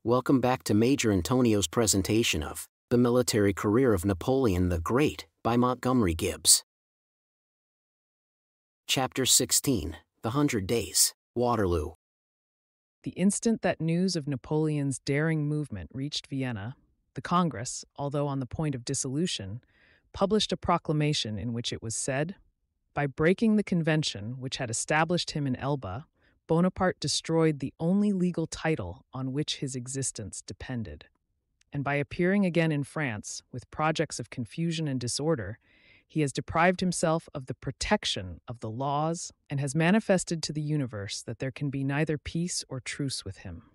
Welcome back to Major Intonio's presentation of The Military Career of Napoleon the Great by Montgomery Gibbs. Chapter 16, The 100 Days, Waterloo. The instant that news of Napoleon's daring movement reached Vienna, the Congress, although on the point of dissolution, published a proclamation in which it was said, "By breaking the convention which had established him in Elba, Bonaparte destroyed the only legal title on which his existence depended. And by appearing again in France with projects of confusion and disorder, he has deprived himself of the protection of the laws and has manifested to the universe that there can be neither peace or truce with him."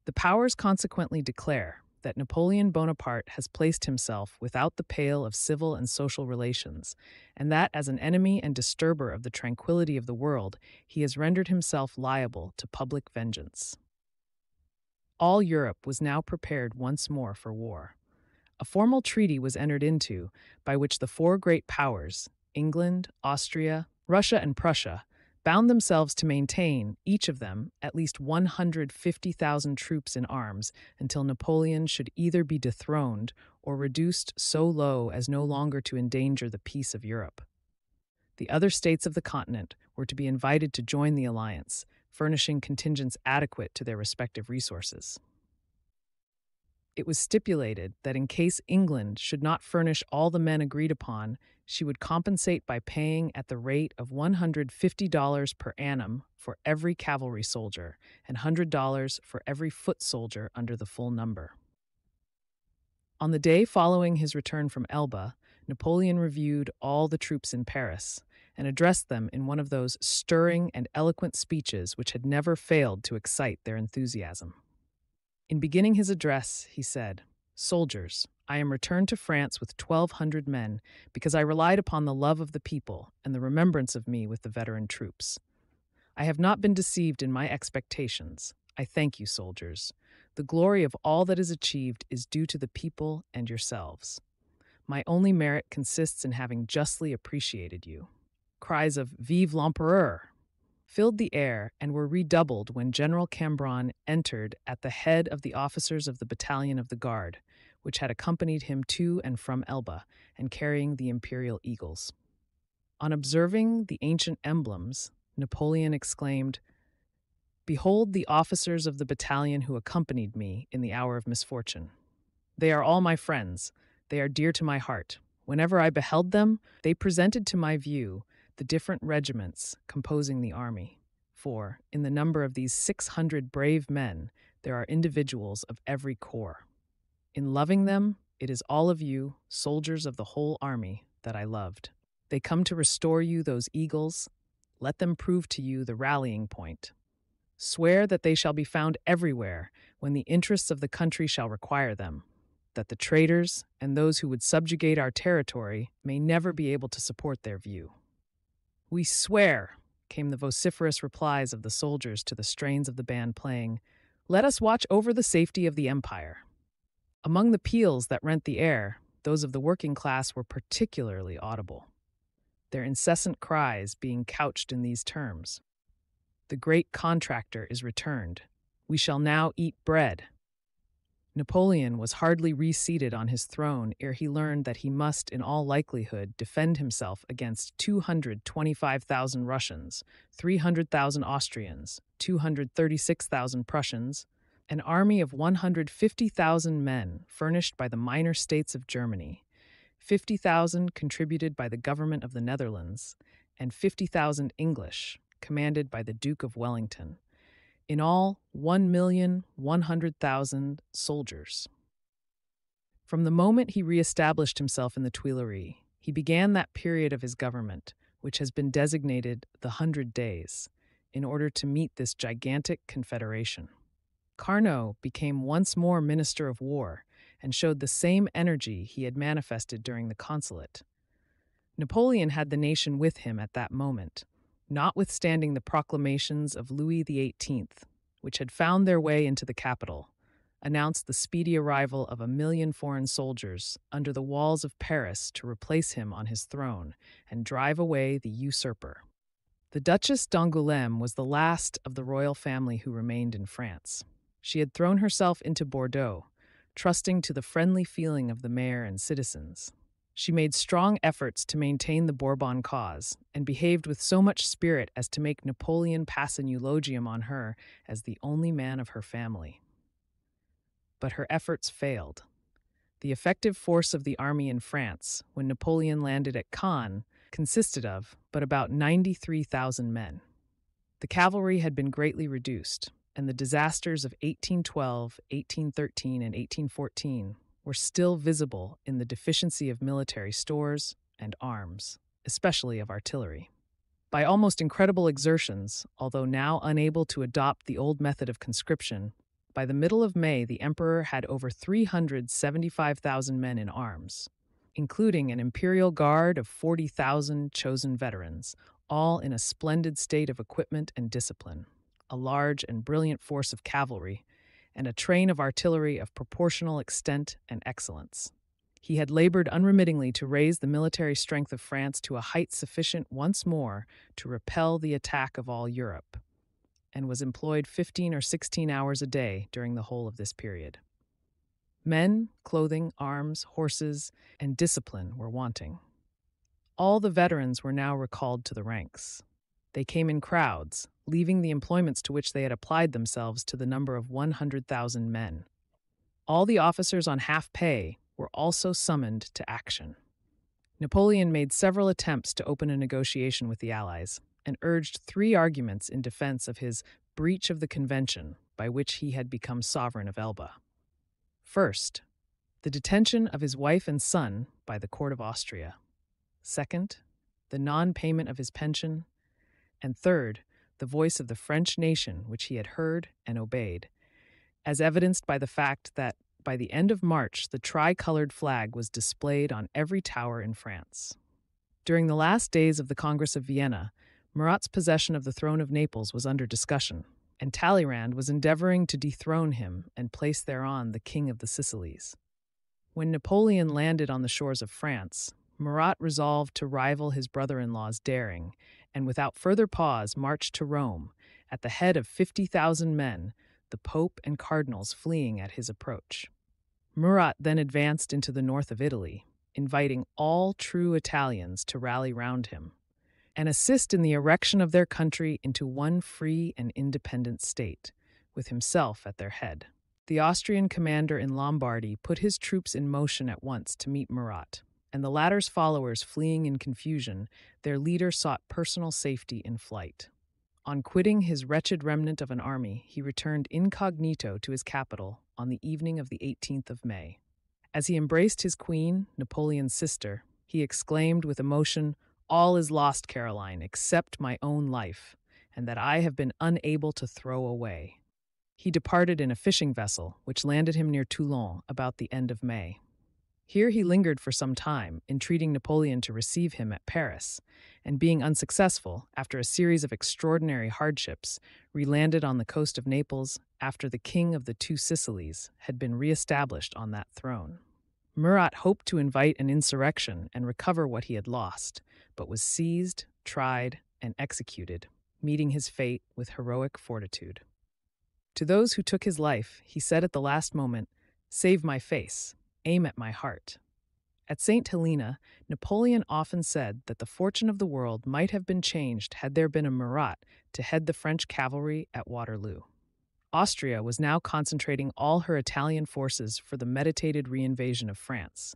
The powers consequently declare that Napoleon Bonaparte has placed himself without the pale of civil and social relations, and that as an enemy and disturber of the tranquility of the world, he has rendered himself liable to public vengeance. All Europe was now prepared once more for war. A formal treaty was entered into by which the four great powers, England, Austria, Russia, and Prussia, bound themselves to maintain, each of them, at least 150,000 troops in arms until Napoleon should either be dethroned or reduced so low as no longer to endanger the peace of Europe. The other states of the continent were to be invited to join the alliance, furnishing contingents adequate to their respective resources. It was stipulated that in case England should not furnish all the men agreed upon, she would compensate by paying at the rate of $150 per annum for every cavalry soldier and $100 for every foot soldier under the full number. On the day following his return from Elba, Napoleon reviewed all the troops in Paris and addressed them in one of those stirring and eloquent speeches which had never failed to excite their enthusiasm. In beginning his address, he said, "Soldiers, I am returned to France with 1,200 men because I relied upon the love of the people and the remembrance of me with the veteran troops. I have not been deceived in my expectations. I thank you, soldiers. The glory of all that is achieved is due to the people and yourselves. My only merit consists in having justly appreciated you." Cries of "Vive l'Empereur!" filled the air and were redoubled when General Cambron entered at the head of the officers of the battalion of the Guard, which had accompanied him to and from Elba, and carrying the imperial eagles. On observing the ancient emblems, Napoleon exclaimed, "Behold the officers of the battalion who accompanied me in the hour of misfortune. They are all my friends. They are dear to my heart. Whenever I beheld them, they presented to my view the different regiments composing the army. For, in the number of these 600 brave men, there are individuals of every corps. In loving them, it is all of you, soldiers of the whole army, that I loved. They come to restore you those eagles. Let them prove to you the rallying point. Swear that they shall be found everywhere when the interests of the country shall require them, that the traitors and those who would subjugate our territory may never be able to support their view." "We swear," came the vociferous replies of the soldiers to the strains of the band playing, "Let us watch over the safety of the empire." Among the peals that rent the air, those of the working class were particularly audible, their incessant cries being couched in these terms: "The great contractor is returned. We shall now eat bread." Napoleon was hardly reseated on his throne ere he learned that he must, in all likelihood, defend himself against 225,000 Russians, 300,000 Austrians, 236,000 Prussians, an army of 150,000 men furnished by the minor states of Germany, 50,000 contributed by the government of the Netherlands, and 50,000 English, commanded by the Duke of Wellington. In all, 1,100,000 soldiers. From the moment he re-established himself in the Tuileries, he began that period of his government, which has been designated the 100 Days, in order to meet this gigantic confederation. Carnot became once more Minister of War and showed the same energy he had manifested during the Consulate. Napoleon had the nation with him at that moment, notwithstanding the proclamations of Louis XVIII, which had found their way into the capital, announced the speedy arrival of 1,000,000 foreign soldiers under the walls of Paris to replace him on his throne and drive away the usurper. The Duchess d'Angoulême was the last of the royal family who remained in France. She had thrown herself into Bordeaux, trusting to the friendly feeling of the mayor and citizens. She made strong efforts to maintain the Bourbon cause and behaved with so much spirit as to make Napoleon pass an eulogium on her as the only man of her family. But her efforts failed. The effective force of the army in France, when Napoleon landed at Caen, consisted of but about 93,000 men. The cavalry had been greatly reduced, and the disasters of 1812, 1813, and 1814 were still visible in the deficiency of military stores and arms, especially of artillery. By almost incredible exertions, although now unable to adopt the old method of conscription, by the middle of May the emperor had over 375,000 men in arms, including an imperial guard of 40,000 chosen veterans, all in a splendid state of equipment and discipline, a large and brilliant force of cavalry, and a train of artillery of proportional extent and excellence. He had labored unremittingly to raise the military strength of France to a height sufficient once more to repel the attack of all Europe, and was employed 15 or 16 hours a day during the whole of this period. Men, clothing, arms, horses, and discipline were wanting. All the veterans were now recalled to the ranks. They came in crowds, leaving the employments to which they had applied themselves to the number of 100,000 men. All the officers on half pay were also summoned to action. Napoleon made several attempts to open a negotiation with the Allies and urged 3 arguments in defense of his breach of the convention by which he had become sovereign of Elba. First, the detention of his wife and son by the court of Austria. Second, the non-payment of his pension. And third, the voice of the French nation which he had heard and obeyed, as evidenced by the fact that by the end of March the tricolored flag was displayed on every tower in France. During the last days of the Congress of Vienna, Murat's possession of the throne of Naples was under discussion, and Talleyrand was endeavoring to dethrone him and place thereon the King of the Sicilies. When Napoleon landed on the shores of France, Murat resolved to rival his brother-in-law's daring, and without further pause marched to Rome, at the head of 50,000 men, the Pope and cardinals fleeing at his approach. Murat then advanced into the north of Italy, inviting all true Italians to rally round him and assist in the erection of their country into one free and independent state, with himself at their head. The Austrian commander in Lombardy put his troops in motion at once to meet Murat, and the latter's followers fleeing in confusion, their leader sought personal safety in flight. On quitting his wretched remnant of an army, he returned incognito to his capital on the evening of the 18th of May. As he embraced his queen, Napoleon's sister, he exclaimed with emotion, "All is lost, Caroline, except my own life, and that I have been unable to throw away." He departed in a fishing vessel, which landed him near Toulon about the end of May. Here he lingered for some time, entreating Napoleon to receive him at Paris, and being unsuccessful, after a series of extraordinary hardships, relanded on the coast of Naples after the King of the Two Sicilies had been re-established on that throne. Murat hoped to invite an insurrection and recover what he had lost, but was seized, tried, and executed, meeting his fate with heroic fortitude. To those who took his life, he said at the last moment, "Save my face, aim at my heart." At St. Helena, Napoleon often said that the fortune of the world might have been changed had there been a Murat to head the French cavalry at Waterloo. Austria was now concentrating all her Italian forces for the meditated reinvasion of France.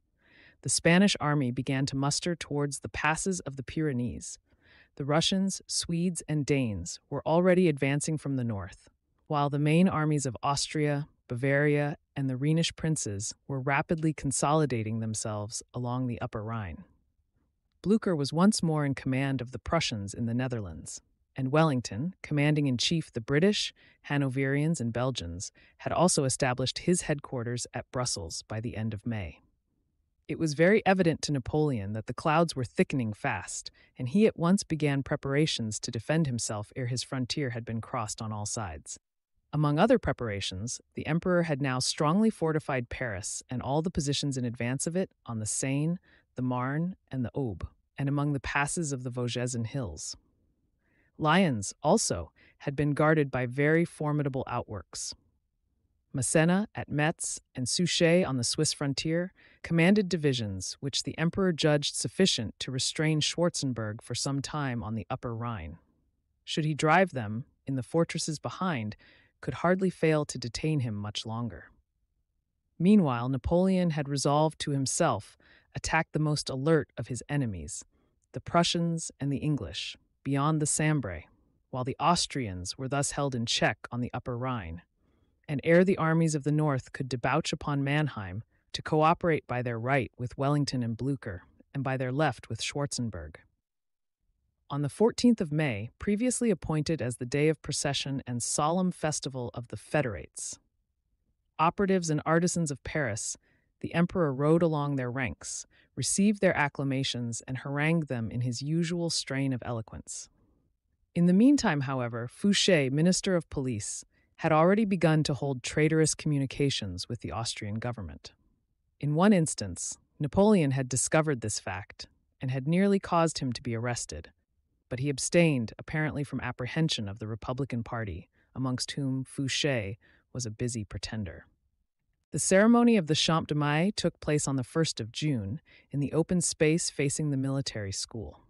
The Spanish army began to muster towards the passes of the Pyrenees. The Russians, Swedes, and Danes were already advancing from the north, while the main armies of Austria, Bavaria, and the Rhenish princes were rapidly consolidating themselves along the Upper Rhine. Blücher was once more in command of the Prussians in the Netherlands, and Wellington, commanding-in-chief the British, Hanoverians, and Belgians, had also established his headquarters at Brussels by the end of May. It was very evident to Napoleon that the clouds were thickening fast, and he at once began preparations to defend himself ere his frontier had been crossed on all sides. Among other preparations, the emperor had now strongly fortified Paris and all the positions in advance of it on the Seine, the Marne, and the Aube, and among the passes of the Vosges hills. Lyons, also, had been guarded by very formidable outworks. Massena at Metz and Souchez on the Swiss frontier commanded divisions which the emperor judged sufficient to restrain Schwarzenberg for some time on the Upper Rhine. Should he drive them, in the fortresses behind, could hardly fail to detain him much longer. Meanwhile, Napoleon had resolved to himself attack the most alert of his enemies, the Prussians and the English, beyond the Sambre, while the Austrians were thus held in check on the Upper Rhine. And ere the armies of the north could debouch upon Mannheim, to cooperate by their right with Wellington and Blücher, and by their left with Schwarzenberg. On the 14th of May, previously appointed as the day of procession and solemn festival of the Federates, operatives and artisans of Paris, the emperor rode along their ranks, received their acclamations, and harangued them in his usual strain of eloquence. In the meantime, however, Fouché, Minister of Police, had already begun to hold traitorous communications with the Austrian government. In one instance, Napoleon had discovered this fact and had nearly caused him to be arrested, but he abstained apparently from apprehension of the Republican Party, amongst whom Fouché was a busy pretender. The ceremony of the Champ de Mai took place on the 1st of June in the open space facing the military school.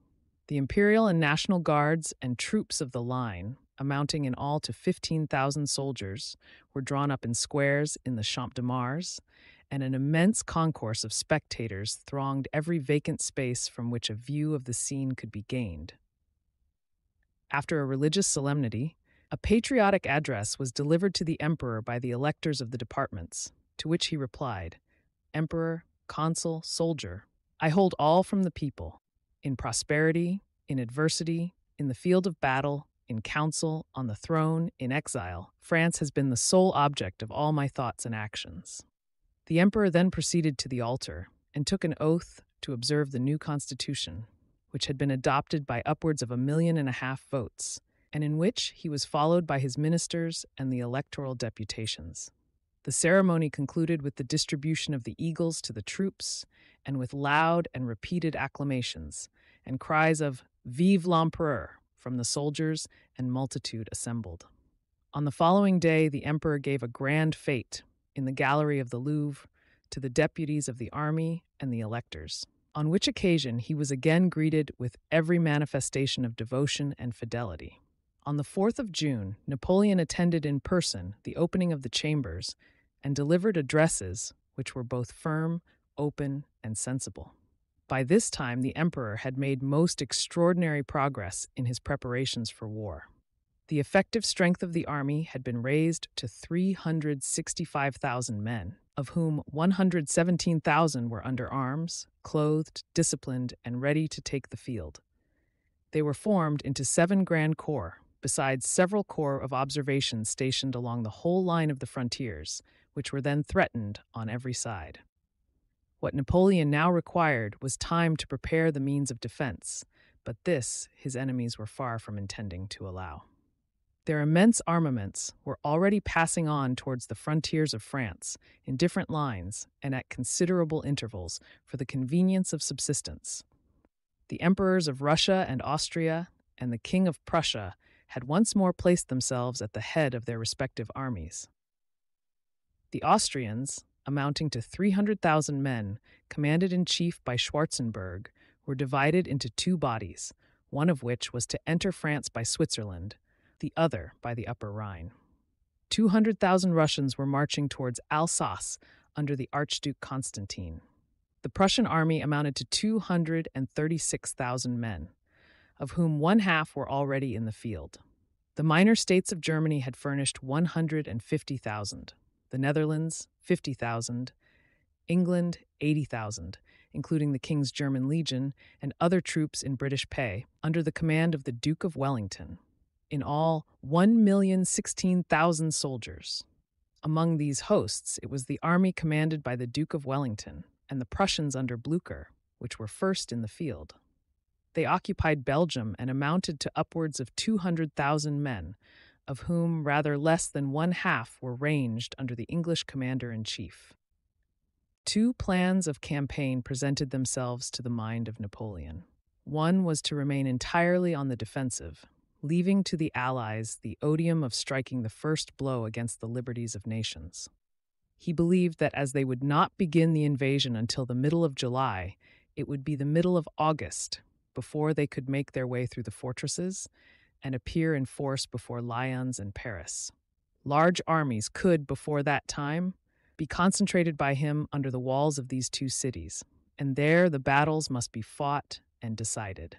The Imperial and National Guards and troops of the line, amounting in all to 15,000 soldiers, were drawn up in squares in the Champ de Mars, and an immense concourse of spectators thronged every vacant space from which a view of the scene could be gained. After a religious solemnity, a patriotic address was delivered to the emperor by the electors of the departments, to which he replied, "Emperor, consul, soldier, I hold all from the people. In prosperity, in adversity, in the field of battle, in council, on the throne, in exile, France has been the sole object of all my thoughts and actions." The emperor then proceeded to the altar and took an oath to observe the new constitution, which had been adopted by upwards of 1.5 million votes, and in which he was followed by his ministers and the electoral deputations. The ceremony concluded with the distribution of the eagles to the troops, and with loud and repeated acclamations, and cries of "Vive l'Empereur" from the soldiers and multitude assembled. On the following day, the emperor gave a grand fête in the gallery of the Louvre to the deputies of the army and the electors, on which occasion he was again greeted with every manifestation of devotion and fidelity. On the 4th of June, Napoleon attended in person the opening of the chambers and delivered addresses which were both firm, open, and sensible. By this time, the emperor had made most extraordinary progress in his preparations for war. The effective strength of the army had been raised to 365,000 men, of whom 117,000 were under arms, clothed, disciplined, and ready to take the field. They were formed into 7 grand corps, besides several corps of observation stationed along the whole line of the frontiers, which were then threatened on every side. What Napoleon now required was time to prepare the means of defense, but this his enemies were far from intending to allow. Their immense armaments were already passing on towards the frontiers of France in different lines and at considerable intervals for the convenience of subsistence. The emperors of Russia and Austria and the King of Prussia had once more placed themselves at the head of their respective armies. The Austrians, amounting to 300,000 men, commanded in chief by Schwarzenberg, were divided into 2 bodies, one of which was to enter France by Switzerland, the other by the Upper Rhine. 200,000 Russians were marching towards Alsace under the Archduke Constantine. The Prussian army amounted to 236,000 men, of whom 1/2 were already in the field. The minor states of Germany had furnished 150,000, the Netherlands 50,000, England 80,000, including the King's German Legion and other troops in British pay, under the command of the Duke of Wellington. In all, 1,016,000 soldiers. Among these hosts, it was the army commanded by the Duke of Wellington and the Prussians under Blücher, which were first in the field. They occupied Belgium and amounted to upwards of 200,000 men, of whom rather less than 1/2 were ranged under the English commander-in-chief. 2 plans of campaign presented themselves to the mind of Napoleon. One was to remain entirely on the defensive, leaving to the Allies the odium of striking the first blow against the liberties of nations. He believed that as they would not begin the invasion until the middle of July, it would be the middle of August before they could make their way through the fortresses and appear in force before Lyons and Paris. Large armies could, before that time, be concentrated by him under the walls of these two cities, and there the battles must be fought and decided.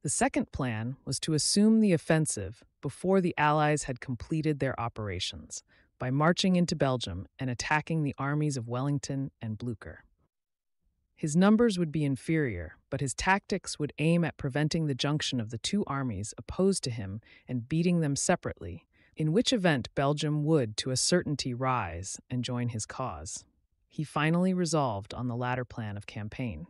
The second plan was to assume the offensive before the Allies had completed their operations, by marching into Belgium and attacking the armies of Wellington and Blücher. His numbers would be inferior, but his tactics would aim at preventing the junction of the two armies opposed to him and beating them separately, in which event Belgium would to a certainty rise and join his cause. He finally resolved on the latter plan of campaign.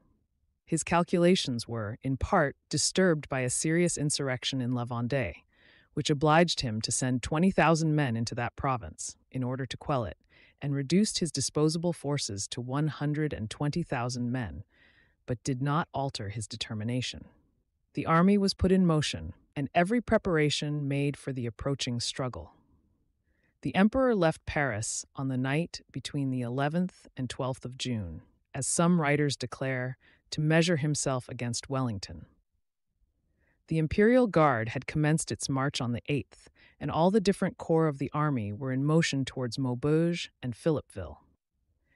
His calculations were, in part, disturbed by a serious insurrection in La Vendée, which obliged him to send 20,000 men into that province in order to quell it, and reduced his disposable forces to 120,000 men, but did not alter his determination. The army was put in motion, and every preparation made for the approaching struggle. The emperor left Paris on the night between the 11th and 12th of June, as some writers declare, to measure himself against Wellington. The Imperial Guard had commenced its march on the 8th, and all the different corps of the army were in motion towards Maubeuge and Philippeville.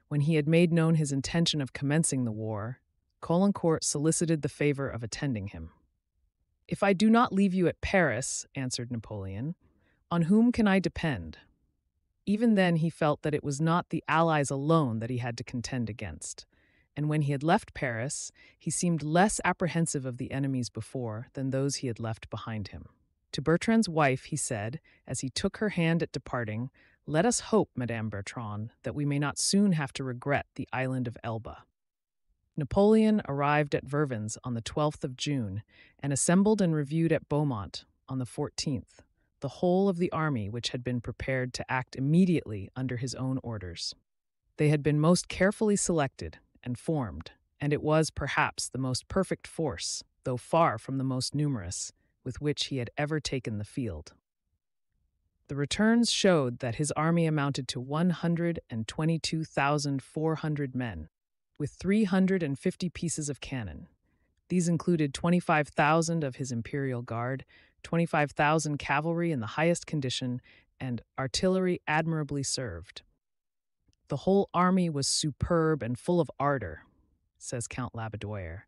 When he had made known his intention of commencing the war, Caulaincourt solicited the favor of attending him. "If I do not leave you at Paris," answered Napoleon, "on whom can I depend?" Even then he felt that it was not the Allies alone that he had to contend against, and when he had left Paris, he seemed less apprehensive of the enemies before than those he had left behind him. To Bertrand's wife he said, as he took her hand at departing, "Let us hope, Madame Bertrand, that we may not soon have to regret the island of Elba." Napoleon arrived at Vervins on the 12th of June and assembled and reviewed at Beaumont on the 14th, the whole of the army which had been prepared to act immediately under his own orders. They had been most carefully selected and formed, and it was perhaps the most perfect force, though far from the most numerous, with which he had ever taken the field. The returns showed that his army amounted to 122,400 men, with 350 pieces of cannon. These included 25,000 of his Imperial Guard, 25,000 cavalry in the highest condition, and artillery admirably served. "The whole army was superb and full of ardor," says Count Labedoyer,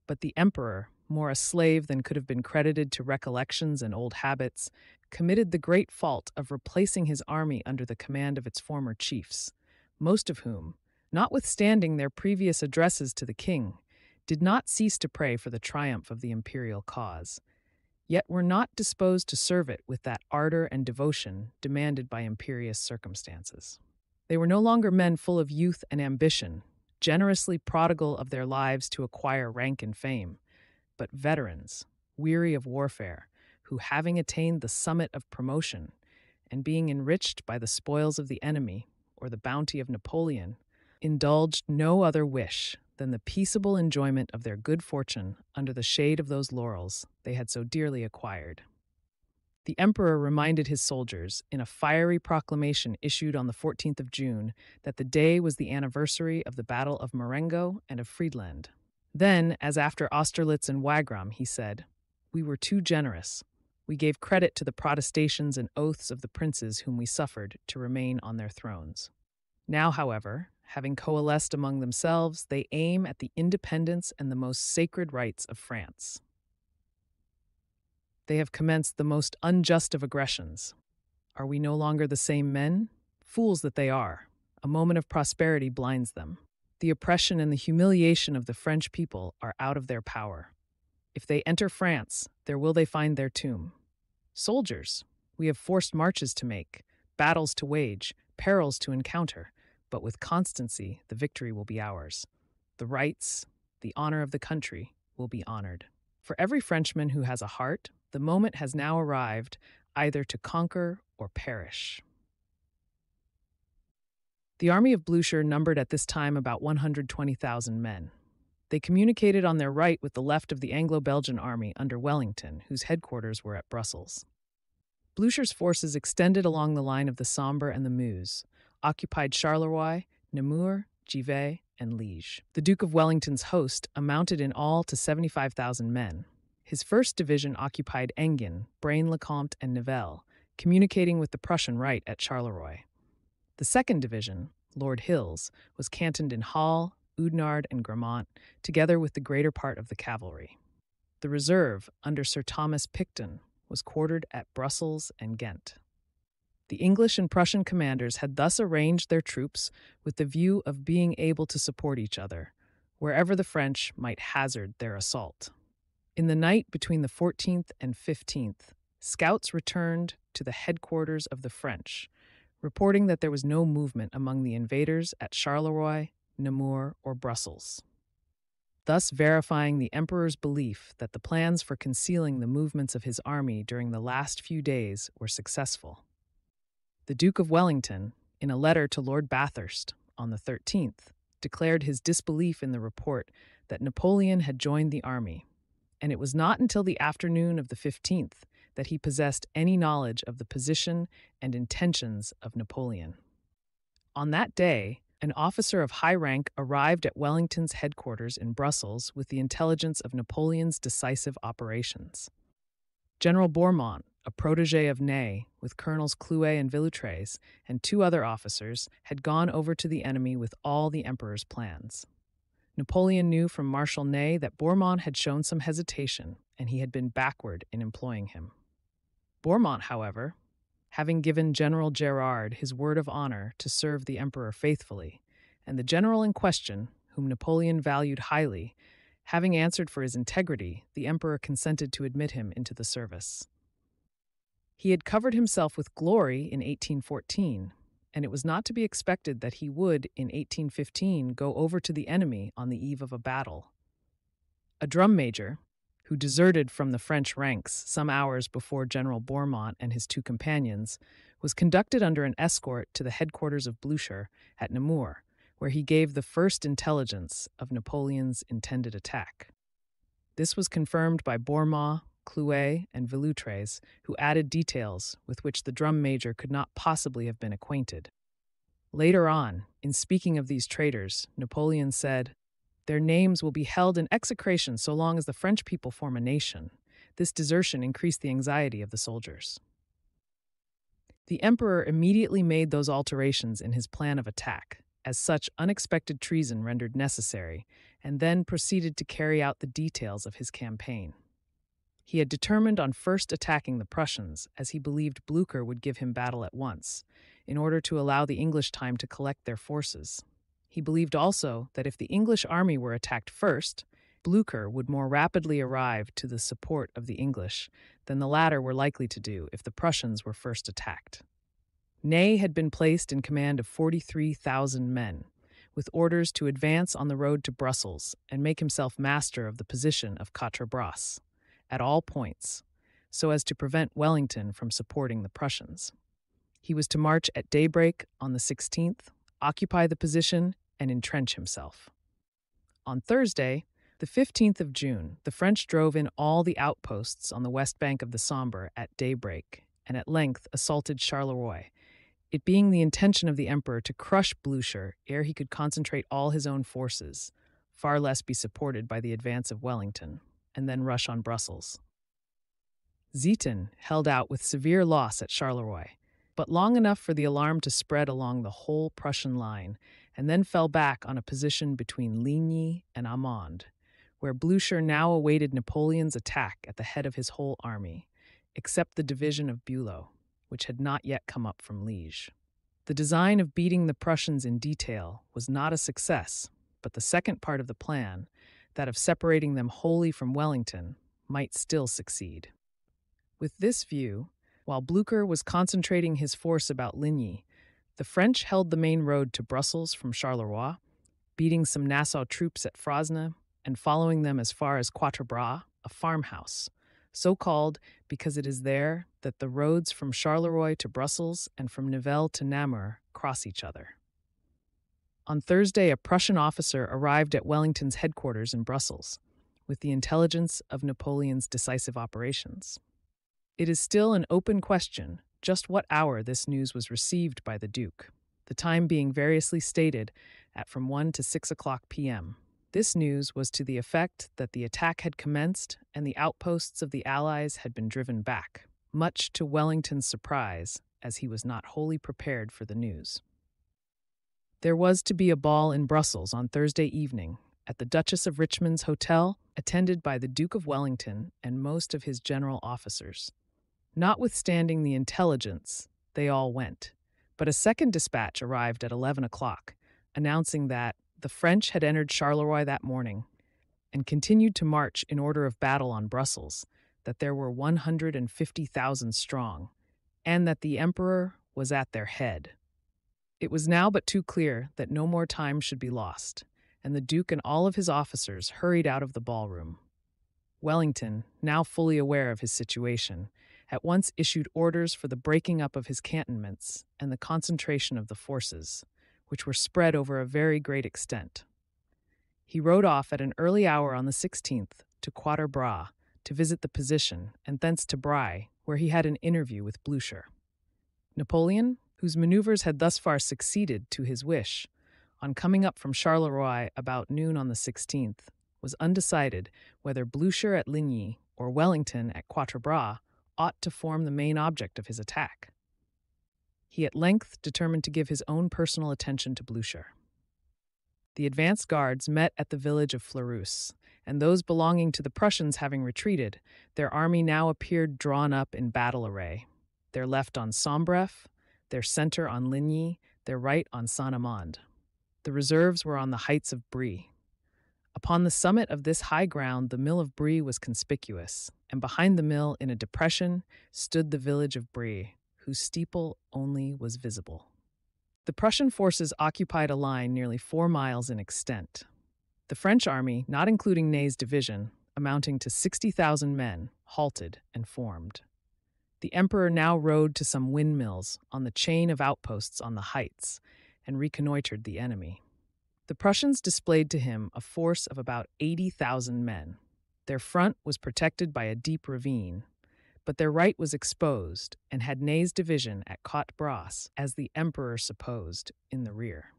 but the emperor, more a slave than could have been credited to recollections and old habits, committed the great fault of replacing his army under the command of its former chiefs, most of whom, notwithstanding their previous addresses to the king, did not cease to pray for the triumph of the imperial cause, yet were not disposed to serve it with that ardor and devotion demanded by imperious circumstances. They were no longer men full of youth and ambition, generously prodigal of their lives to acquire rank and fame, but veterans, weary of warfare, who, having attained the summit of promotion, and being enriched by the spoils of the enemy or the bounty of Napoleon, indulged no other wish than the peaceable enjoyment of their good fortune under the shade of those laurels they had so dearly acquired. The emperor reminded his soldiers, in a fiery proclamation issued on the 14th of June, that the day was the anniversary of the Battle of Marengo and of Friedland. Then, as after Austerlitz and Wagram, he said, "We were too generous. We gave credit to the protestations and oaths of the princes whom we suffered to remain on their thrones. Now, however, having coalesced among themselves, they aim at the independence and the most sacred rights of France. They have commenced the most unjust of aggressions. Are we no longer the same men? Fools that they are. A moment of prosperity blinds them. The oppression and the humiliation of the French people are out of their power. If they enter France, there will they find their tomb. Soldiers, we have forced marches to make, battles to wage, perils to encounter, but with constancy the victory will be ours. The rights, the honor of the country will be honored. For every Frenchman who has a heart, the moment has now arrived either to conquer or perish." The army of Blücher numbered at this time about 120,000 men. They communicated on their right with the left of the Anglo-Belgian army under Wellington, whose headquarters were at Brussels. Blücher's forces extended along the line of the Sambre and the Meuse, occupied Charleroi, Namur, Givet, and Liège. The Duke of Wellington's host amounted in all to 75,000 men. His first division occupied Enghien, Braine-le-Comte, and Nivelles, communicating with the Prussian right at Charleroi. The second division, Lord Hill's, was cantoned in Hall, Oudenarde, and Grammont, together with the greater part of the cavalry. The reserve, under Sir Thomas Picton, was quartered at Brussels and Ghent. The English and Prussian commanders had thus arranged their troops with the view of being able to support each other, wherever the French might hazard their assault. In the night between the 14th and 15th, scouts returned to the headquarters of the French, reporting that there was no movement among the invaders at Charleroi, Namur, or Brussels, thus verifying the emperor's belief that the plans for concealing the movements of his army during the last few days were successful. The Duke of Wellington, in a letter to Lord Bathurst on the 13th, declared his disbelief in the report that Napoleon had joined the army, and it was not until the afternoon of the 15th that he possessed any knowledge of the position and intentions of Napoleon. On that day, an officer of high rank arrived at Wellington's headquarters in Brussels with the intelligence of Napoleon's decisive operations. General Bourmont, a protégé of Ney, with Colonels Clouet and Villutreys, and 2 other officers, had gone over to the enemy with all the emperor's plans. Napoleon knew from Marshal Ney that Bourmont had shown some hesitation, and he had been backward in employing him. Bourmont, however, having given General Gérard his word of honor to serve the emperor faithfully, and the general in question, whom Napoleon valued highly, having answered for his integrity, the emperor consented to admit him into the service. He had covered himself with glory in 1814, and it was not to be expected that he would, in 1815, go over to the enemy on the eve of a battle. A drum major, who deserted from the French ranks some hours before General Bourmont and his 2 companions, was conducted under an escort to the headquarters of Blücher at Namur, where he gave the first intelligence of Napoleon's intended attack. This was confirmed by Bourmont, Clouet, and Villutreys, who added details with which the drum major could not possibly have been acquainted. Later on, in speaking of these traitors, Napoleon said, "Their names will be held in execration so long as the French people form a nation." This desertion increased the anxiety of the soldiers. The emperor immediately made those alterations in his plan of attack, as such unexpected treason rendered necessary, and then proceeded to carry out the details of his campaign. He had determined on first attacking the Prussians, as he believed Blücher would give him battle at once, in order to allow the English time to collect their forces. He believed also that if the English army were attacked first, Blücher would more rapidly arrive to the support of the English than the latter were likely to do if the Prussians were first attacked. Ney had been placed in command of 43,000 men, with orders to advance on the road to Brussels and make himself master of the position of Quatre Bras at all points, so as to prevent Wellington from supporting the Prussians. He was to march at daybreak on the 16th, occupy the position, and entrench himself. On Thursday, the 15th of June, the French drove in all the outposts on the west bank of the Sambre at daybreak, and at length assaulted Charleroi, it being the intention of the emperor to crush Blücher ere he could concentrate all his own forces, far less be supported by the advance of Wellington, and then rush on Brussels. Zieten held out with severe loss at Charleroi, but long enough for the alarm to spread along the whole Prussian line, and then fell back on a position between Ligny and Amande, where Blücher now awaited Napoleon's attack at the head of his whole army, except the division of Bülow, which had not yet come up from Liège. The design of beating the Prussians in detail was not a success, but the second part of the plan, that of separating them wholly from Wellington, might still succeed. With this view, while Blücher was concentrating his force about Ligny, the French held the main road to Brussels from Charleroi, beating some Nassau troops at Frasne and following them as far as Quatre Bras, a farmhouse, so called because it is there that the roads from Charleroi to Brussels and from Nivelles to Namur cross each other. On Thursday, a Prussian officer arrived at Wellington's headquarters in Brussels with the intelligence of Napoleon's decisive operations. It is still an open question just what hour this news was received by the Duke, the time being variously stated at from 1 to 6 o'clock p.m. This news was to the effect that the attack had commenced and the outposts of the Allies had been driven back, much to Wellington's surprise, as he was not wholly prepared for the news. There was to be a ball in Brussels on Thursday evening at the Duchess of Richmond's hotel, attended by the Duke of Wellington and most of his general officers. Notwithstanding the intelligence, they all went, but a second dispatch arrived at 11 o'clock, announcing that the French had entered Charleroi that morning and continued to march in order of battle on Brussels, that there were 150,000 strong, and that the Emperor was at their head. It was now but too clear that no more time should be lost, and the Duke and all of his officers hurried out of the ballroom. Wellington, now fully aware of his situation, at once issued orders for the breaking up of his cantonments and the concentration of the forces, which were spread over a very great extent. He rode off at an early hour on the 16th to Quatre Bras to visit the position, and thence to Bry, where he had an interview with Blucher. Napoleon, whose maneuvers had thus far succeeded to his wish, on coming up from Charleroi about noon on the 16th, was undecided whether Blucher at Ligny or Wellington at Quatre Bras ought to form the main object of his attack. He at length determined to give his own personal attention to Blucher. The advanced guards met at the village of Fleurus, and those belonging to the Prussians having retreated, their army now appeared drawn up in battle array, their left on Sombref, their center on Ligny, their right on Saint-Amand. The reserves were on the heights of Brie. Upon the summit of this high ground the mill of Brie was conspicuous, and behind the mill, in a depression, stood the village of Brie, whose steeple only was visible. The Prussian forces occupied a line nearly 4 miles in extent. The French army, not including Ney's division, amounting to 60,000 men, halted and formed. The Emperor now rode to some windmills on the chain of outposts on the heights and reconnoitered the enemy. The Prussians displayed to him a force of about 80,000 men. Their front was protected by a deep ravine, but their right was exposed and had Ney's division at Quatre Bras, as the Emperor supposed, in the rear.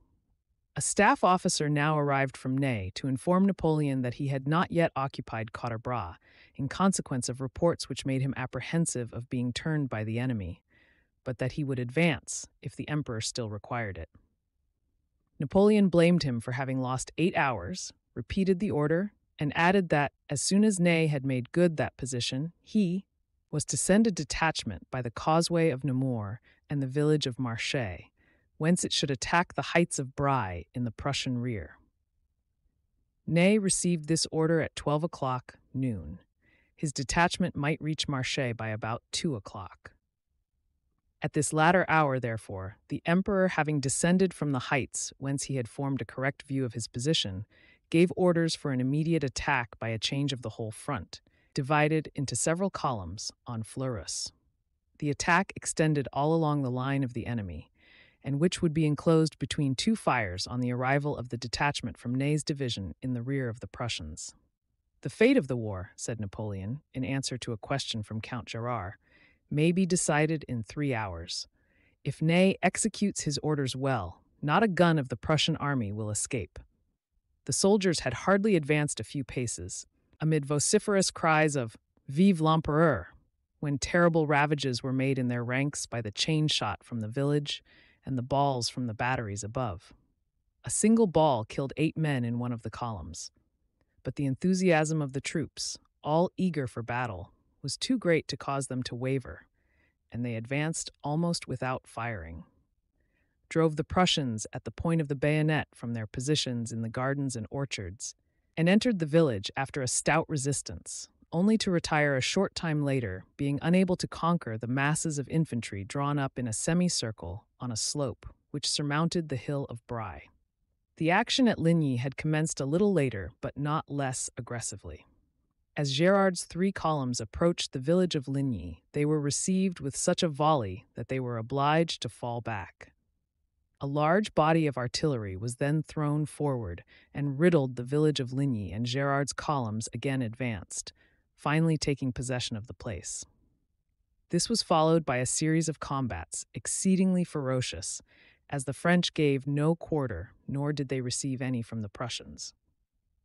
A staff officer now arrived from Ney to inform Napoleon that he had not yet occupied Quatre Bras, in consequence of reports which made him apprehensive of being turned by the enemy, but that he would advance if the Emperor still required it. Napoleon blamed him for having lost 8 hours, repeated the order, and added that, as soon as Ney had made good that position, he was to send a detachment by the causeway of Namur and the village of Marchais, whence it should attack the heights of Bry in the Prussian rear. Ney received this order at 12 o'clock noon. His detachment might reach Marchais by about 2 o'clock. At this latter hour, therefore, the Emperor, having descended from the heights whence he had formed a correct view of his position, gave orders for an immediate attack by a change of the whole front, divided into several columns on Fleurus. The attack extended all along the line of the enemy, and which would be enclosed between 2 fires on the arrival of the detachment from Ney's division in the rear of the Prussians. The fate of the war, said Napoleon, in answer to a question from Count Gérard, may be decided in 3 hours. If Ney executes his orders well, not a gun of the Prussian army will escape. The soldiers had hardly advanced a few paces, amid vociferous cries of "Vive l'Empereur," when terrible ravages were made in their ranks by the chain shot from the village and the balls from the batteries above. A single ball killed 8 men in one of the columns. But the enthusiasm of the troops, all eager for battle, was too great to cause them to waver, and they advanced almost without firing. Drove the Prussians at the point of the bayonet from their positions in the gardens and orchards, and entered the village after a stout resistance, only to retire a short time later, being unable to conquer the masses of infantry drawn up in a semicircle on a slope which surmounted the hill of Bry. The action at Ligny had commenced a little later, but not less aggressively. As Gérard's 3 columns approached the village of Ligny, they were received with such a volley that they were obliged to fall back. A large body of artillery was then thrown forward and riddled the village of Ligny, and Gérard's columns again advanced, finally taking possession of the place. This was followed by a series of combats exceedingly ferocious, as the French gave no quarter, nor did they receive any from the Prussians.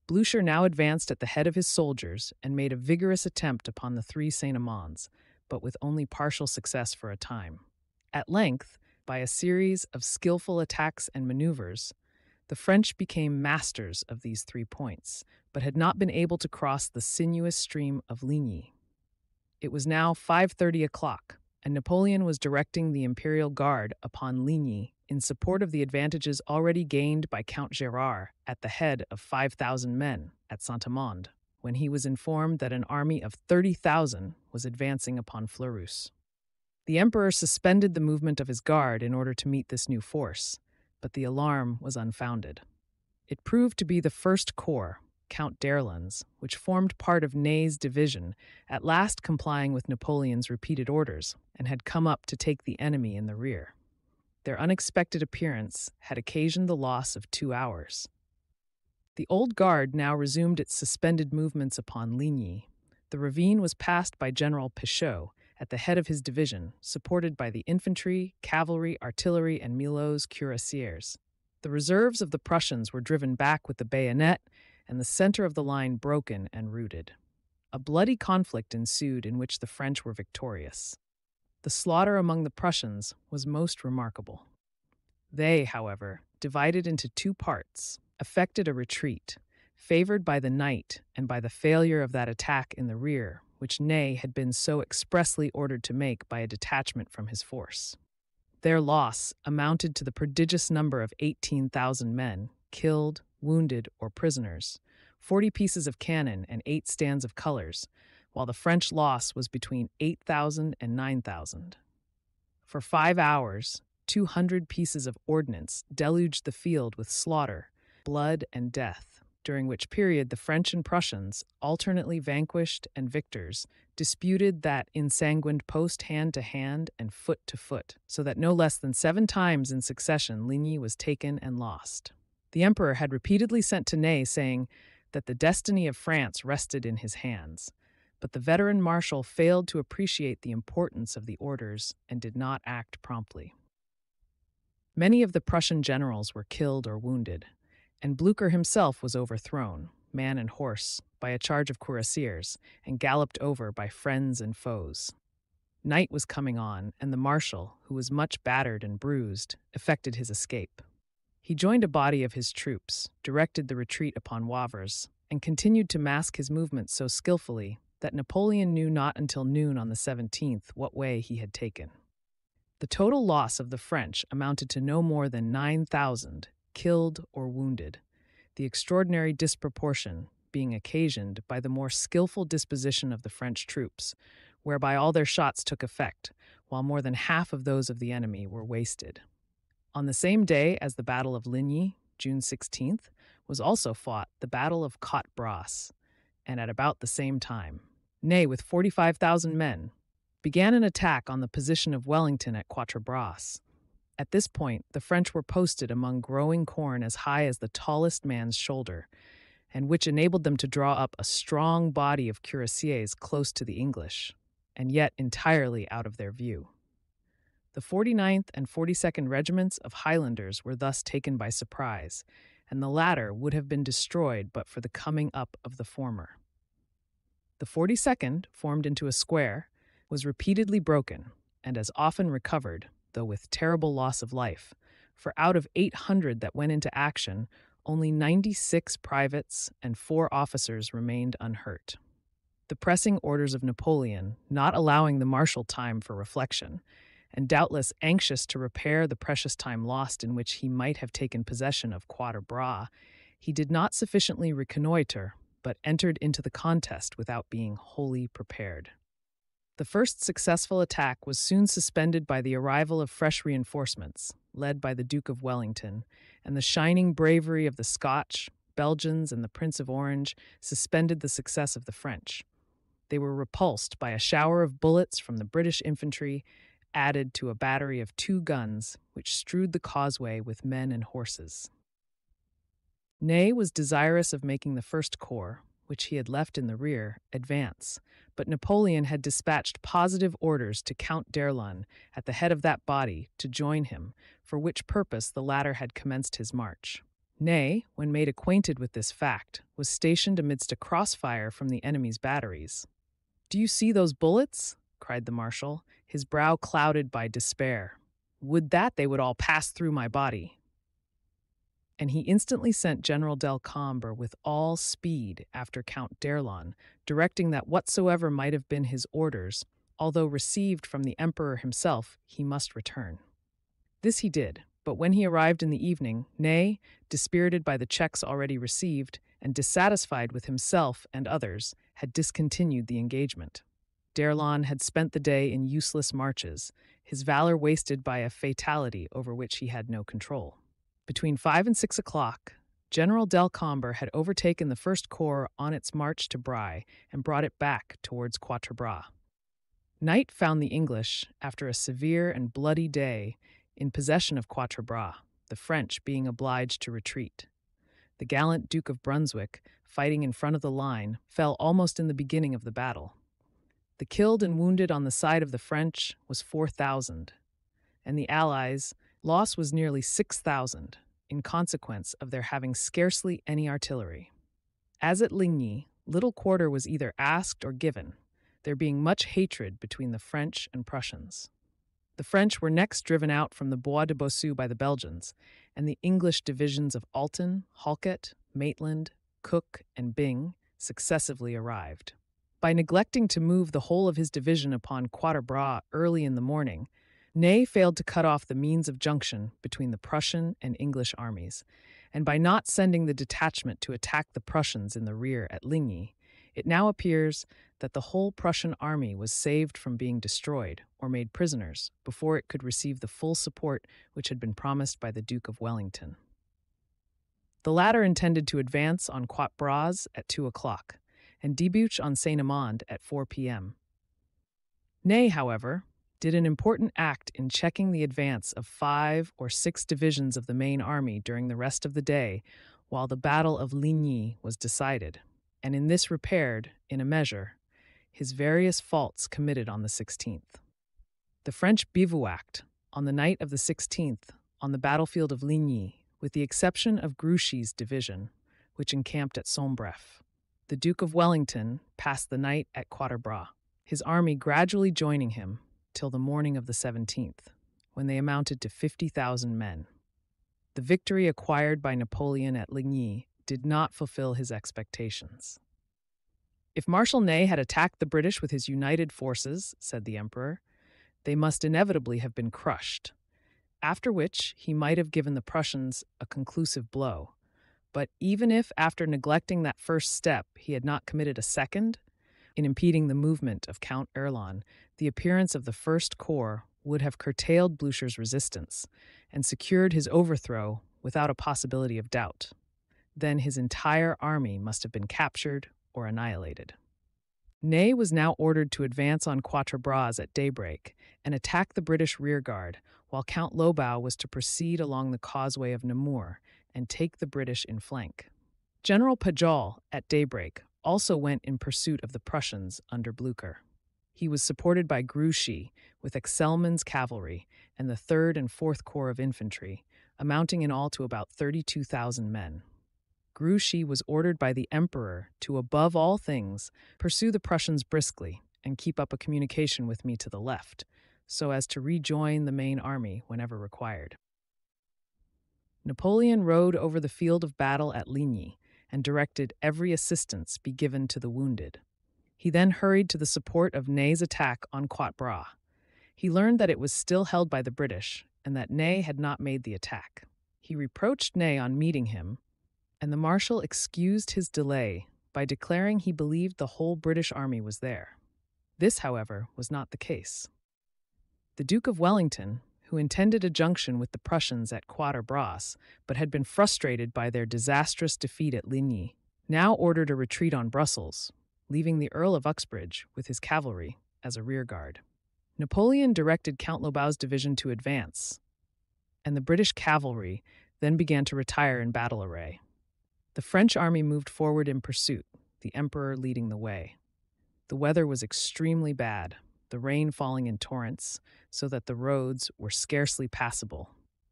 Blücher now advanced at the head of his soldiers and made a vigorous attempt upon the three Saint-Amans, but with only partial success for a time. At length, by a series of skillful attacks and maneuvers, the French became masters of these 3 points, but had not been able to cross the sinuous stream of Ligny. It was now 5:30 o'clock, and Napoleon was directing the Imperial Guard upon Ligny in support of the advantages already gained by Count Gérard at the head of 5,000 men at Saint-Amand, when he was informed that an army of 30,000 was advancing upon Fleurus. The emperor suspended the movement of his guard in order to meet this new force, but the alarm was unfounded. It proved to be the First Corps, Count d'Erlon's, which formed part of Ney's division, at last complying with Napoleon's repeated orders, and had come up to take the enemy in the rear. Their unexpected appearance had occasioned the loss of 2 hours. The Old Guard now resumed its suspended movements upon Ligny. The ravine was passed by General Pichot at the head of his division, supported by the infantry, cavalry, artillery, and Milhaud's cuirassiers. The reserves of the Prussians were driven back with the bayonet, and the center of the line broken and routed. A bloody conflict ensued in which the French were victorious. The slaughter among the Prussians was most remarkable. They, however, divided into 2 parts, effected a retreat, favored by the night and by the failure of that attack in the rear, which Ney had been so expressly ordered to make by a detachment from his force. Their loss amounted to the prodigious number of 18,000 men, killed, wounded, or prisoners, 40 pieces of cannon, and 8 stands of colors, while the French loss was between 8,000 and 9,000. For 5 hours, 200 pieces of ordnance deluged the field with slaughter, blood, and death, during which period the French and Prussians, alternately vanquished and victors, disputed that ensanguined post hand to hand and foot to foot, so that no less than 7 times in succession Ligny was taken and lost. The emperor had repeatedly sent to Ney saying that the destiny of France rested in his hands, but the veteran marshal failed to appreciate the importance of the orders and did not act promptly. Many of the Prussian generals were killed or wounded, and Blücher himself was overthrown, man and horse, by a charge of cuirassiers, and galloped over by friends and foes. Night was coming on, and the marshal, who was much battered and bruised, effected his escape. He joined a body of his troops, directed the retreat upon Wavres, and continued to mask his movements so skillfully that Napoleon knew not until noon on the 17th what way he had taken. The total loss of the French amounted to no more than 9,000, killed or wounded, the extraordinary disproportion being occasioned by the more skillful disposition of the French troops, whereby all their shots took effect, while more than half of those of the enemy were wasted. On the same day as the Battle of Ligny, June 16th, was also fought the Battle of Quatre-Bras, and at about the same time, Ney, with 45,000 men, began an attack on the position of Wellington at Quatre-Bras. At this point, the French were posted among growing corn as high as the tallest man's shoulder, and which enabled them to draw up a strong body of cuirassiers close to the English, and yet entirely out of their view. The 49th and 42nd regiments of Highlanders were thus taken by surprise, and the latter would have been destroyed but for the coming up of the former. The 42nd, formed into a square, was repeatedly broken, and as often recovered, though with terrible loss of life, for out of 800 that went into action, only 96 privates and 4 officers remained unhurt. The pressing orders of Napoleon, not allowing the marshal time for reflection, and doubtless anxious to repair the precious time lost in which he might have taken possession of Quatre-Bras, he did not sufficiently reconnoiter, but entered into the contest without being wholly prepared. The first successful attack was soon suspended by the arrival of fresh reinforcements, led by the Duke of Wellington, and the shining bravery of the Scotch, Belgians, and the Prince of Orange suspended the success of the French. They were repulsed by a shower of bullets from the British infantry, added to a battery of 2 guns, which strewed the causeway with men and horses. Ney was desirous of making the First Corps, which he had left in the rear, advance, but Napoleon had dispatched positive orders to Count d'Erlon at the head of that body to join him, for which purpose the latter had commenced his march. Ney, when made acquainted with this fact, was stationed amidst a crossfire from the enemy's batteries. "Do you see those bullets?" cried the marshal, his brow clouded by despair. "Would that they would all pass through my body." And he instantly sent General Delcambre with all speed after Count d'Erlon, directing that whatsoever might have been his orders, although received from the emperor himself, he must return. This he did, but when he arrived in the evening, Ney, dispirited by the checks already received, and dissatisfied with himself and others, had discontinued the engagement. D'Erlon had spent the day in useless marches, his valor wasted by a fatality over which he had no control. Between 5 and 6 o'clock, General Delcambre had overtaken the First Corps on its march to Bry and brought it back towards Quatre Bras. Night found the English, after a severe and bloody day, in possession of Quatre Bras, the French being obliged to retreat. The gallant Duke of Brunswick, fighting in front of the line, fell almost in the beginning of the battle. The killed and wounded on the side of the French was 4,000, and the Allies' loss was nearly 6,000, in consequence of their having scarcely any artillery. As at Ligny, little quarter was either asked or given, there being much hatred between the French and Prussians. The French were next driven out from the Bois de Bossu by the Belgians, and the English divisions of Alten, Halket, Maitland, Cook, and Byng successively arrived. By neglecting to move the whole of his division upon Quatre Bras early in the morning, Ney failed to cut off the means of junction between the Prussian and English armies, and by not sending the detachment to attack the Prussians in the rear at Ligny, it now appears that the whole Prussian army was saved from being destroyed or made prisoners before it could receive the full support which had been promised by the Duke of Wellington. The latter intended to advance on Quatre Bras at 2 o'clock and debouch on Saint-Amand at 4 p.m. Ney, however, did an important act in checking the advance of 5 or 6 divisions of the main army during the rest of the day while the Battle of Ligny was decided, and in this repaired, in a measure, his various faults committed on the 16th. The French bivouacked, on the night of the 16th, on the battlefield of Ligny, with the exception of Grouchy's division, which encamped at Sombref. The Duke of Wellington passed the night at Quatre Bras, his army gradually joining him till the morning of the 17th, when they amounted to 50,000 men. The victory acquired by Napoleon at Ligny did not fulfill his expectations. "If Marshal Ney had attacked the British with his united forces," said the emperor, "they must inevitably have been crushed, after which he might have given the Prussians a conclusive blow. But even if, after neglecting that first step, he had not committed a second, in impeding the movement of Count d'Erlon, the appearance of the First Corps would have curtailed Blucher's resistance and secured his overthrow without a possibility of doubt. Then his entire army must have been captured or annihilated." Ney was now ordered to advance on Quatre Bras at daybreak and attack the British rearguard, while Count Lobau was to proceed along the causeway of Namur and take the British in flank. General Pajol, at daybreak, also went in pursuit of the Prussians under Blücher. He was supported by Grouchy, with Excelmann's cavalry, and the 3rd and 4th Corps of infantry, amounting in all to about 32,000 men. Grouchy was ordered by the emperor to, above all things, pursue the Prussians briskly and keep up a communication with me to the left, so as to rejoin the main army whenever required. Napoleon rode over the field of battle at Ligny and directed every assistance be given to the wounded. He then hurried to the support of Ney's attack on Quatre Bras. He learned that it was still held by the British and that Ney had not made the attack. He reproached Ney on meeting him, and the marshal excused his delay by declaring he believed the whole British army was there. This, however, was not the case. The Duke of Wellington, who intended a junction with the Prussians at Quatre Bras, but had been frustrated by their disastrous defeat at Ligny, now ordered a retreat on Brussels, leaving the Earl of Uxbridge with his cavalry as a rearguard. Napoleon directed Count Lobau's division to advance, and the British cavalry then began to retire in battle array. The French army moved forward in pursuit, the emperor leading the way. The weather was extremely bad, the rain falling in torrents, so that the roads were scarcely passable.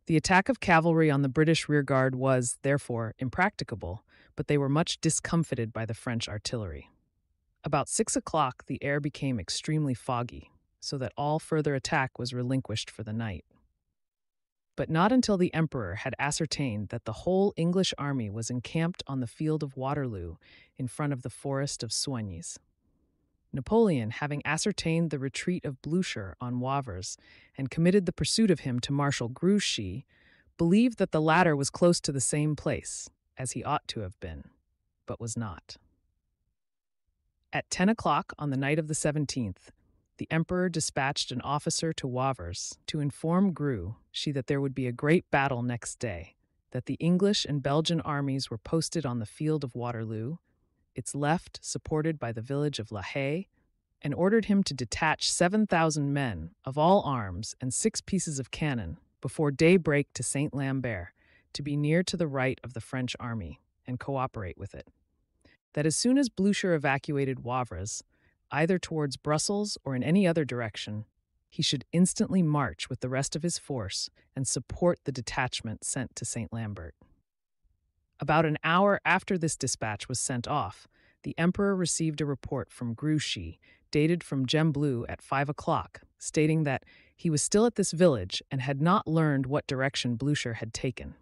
The attack of cavalry on the British rearguard was, therefore, impracticable, but they were much discomfited by the French artillery. About 6 o'clock, the air became extremely foggy, so that all further attack was relinquished for the night. But not until the emperor had ascertained that the whole English army was encamped on the field of Waterloo in front of the forest of Soignes. Napoleon, having ascertained the retreat of Blücher on Wavres and committed the pursuit of him to Marshal Grouchy, believed that the latter was close to the same place, as he ought to have been, but was not. At 10 o'clock on the night of the 17th, the emperor dispatched an officer to Wavres to inform Grouchy that there would be a great battle next day, that the English and Belgian armies were posted on the field of Waterloo, its left supported by the village of La Haye, and ordered him to detach 7,000 men of all arms and 6 pieces of cannon before daybreak to Saint-Lambert, to be near to the right of the French army and cooperate with it. That as soon as Blücher evacuated Wavres, either towards Brussels or in any other direction, he should instantly march with the rest of his force and support the detachment sent to Saint-Lambert. About an hour after this dispatch was sent off, the emperor received a report from Grouchy, dated from Gembloux at 5 o'clock, stating that he was still at this village and had not learned what direction Blücher had taken.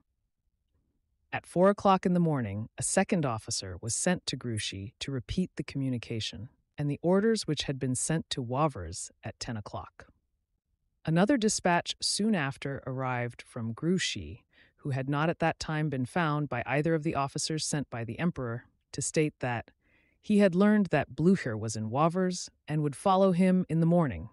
At 4 o'clock in the morning, a second officer was sent to Grouchy to repeat the communication, and the orders which had been sent to Wavres at 10 o'clock. Another dispatch soon after arrived from Grouchy, who had not at that time been found by either of the officers sent by the emperor, to state that he had learned that Blücher was in Wavres and would follow him in the morning.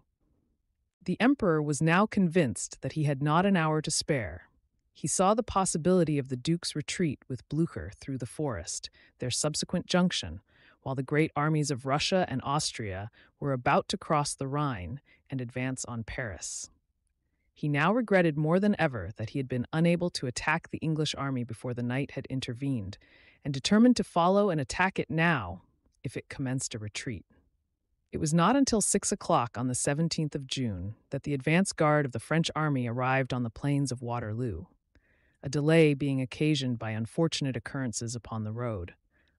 The emperor was now convinced that he had not an hour to spare. He saw the possibility of the Duke's retreat with Blücher through the forest, their subsequent junction, while the great armies of Russia and Austria were about to cross the Rhine and advance on Paris. He now regretted more than ever that he had been unable to attack the English army before the night had intervened, and determined to follow and attack it now, if it commenced a retreat. It was not until 6 o'clock on the 17th of June that the advance guard of the French army arrived on the plains of Waterloo, a delay being occasioned by unfortunate occurrences upon the road.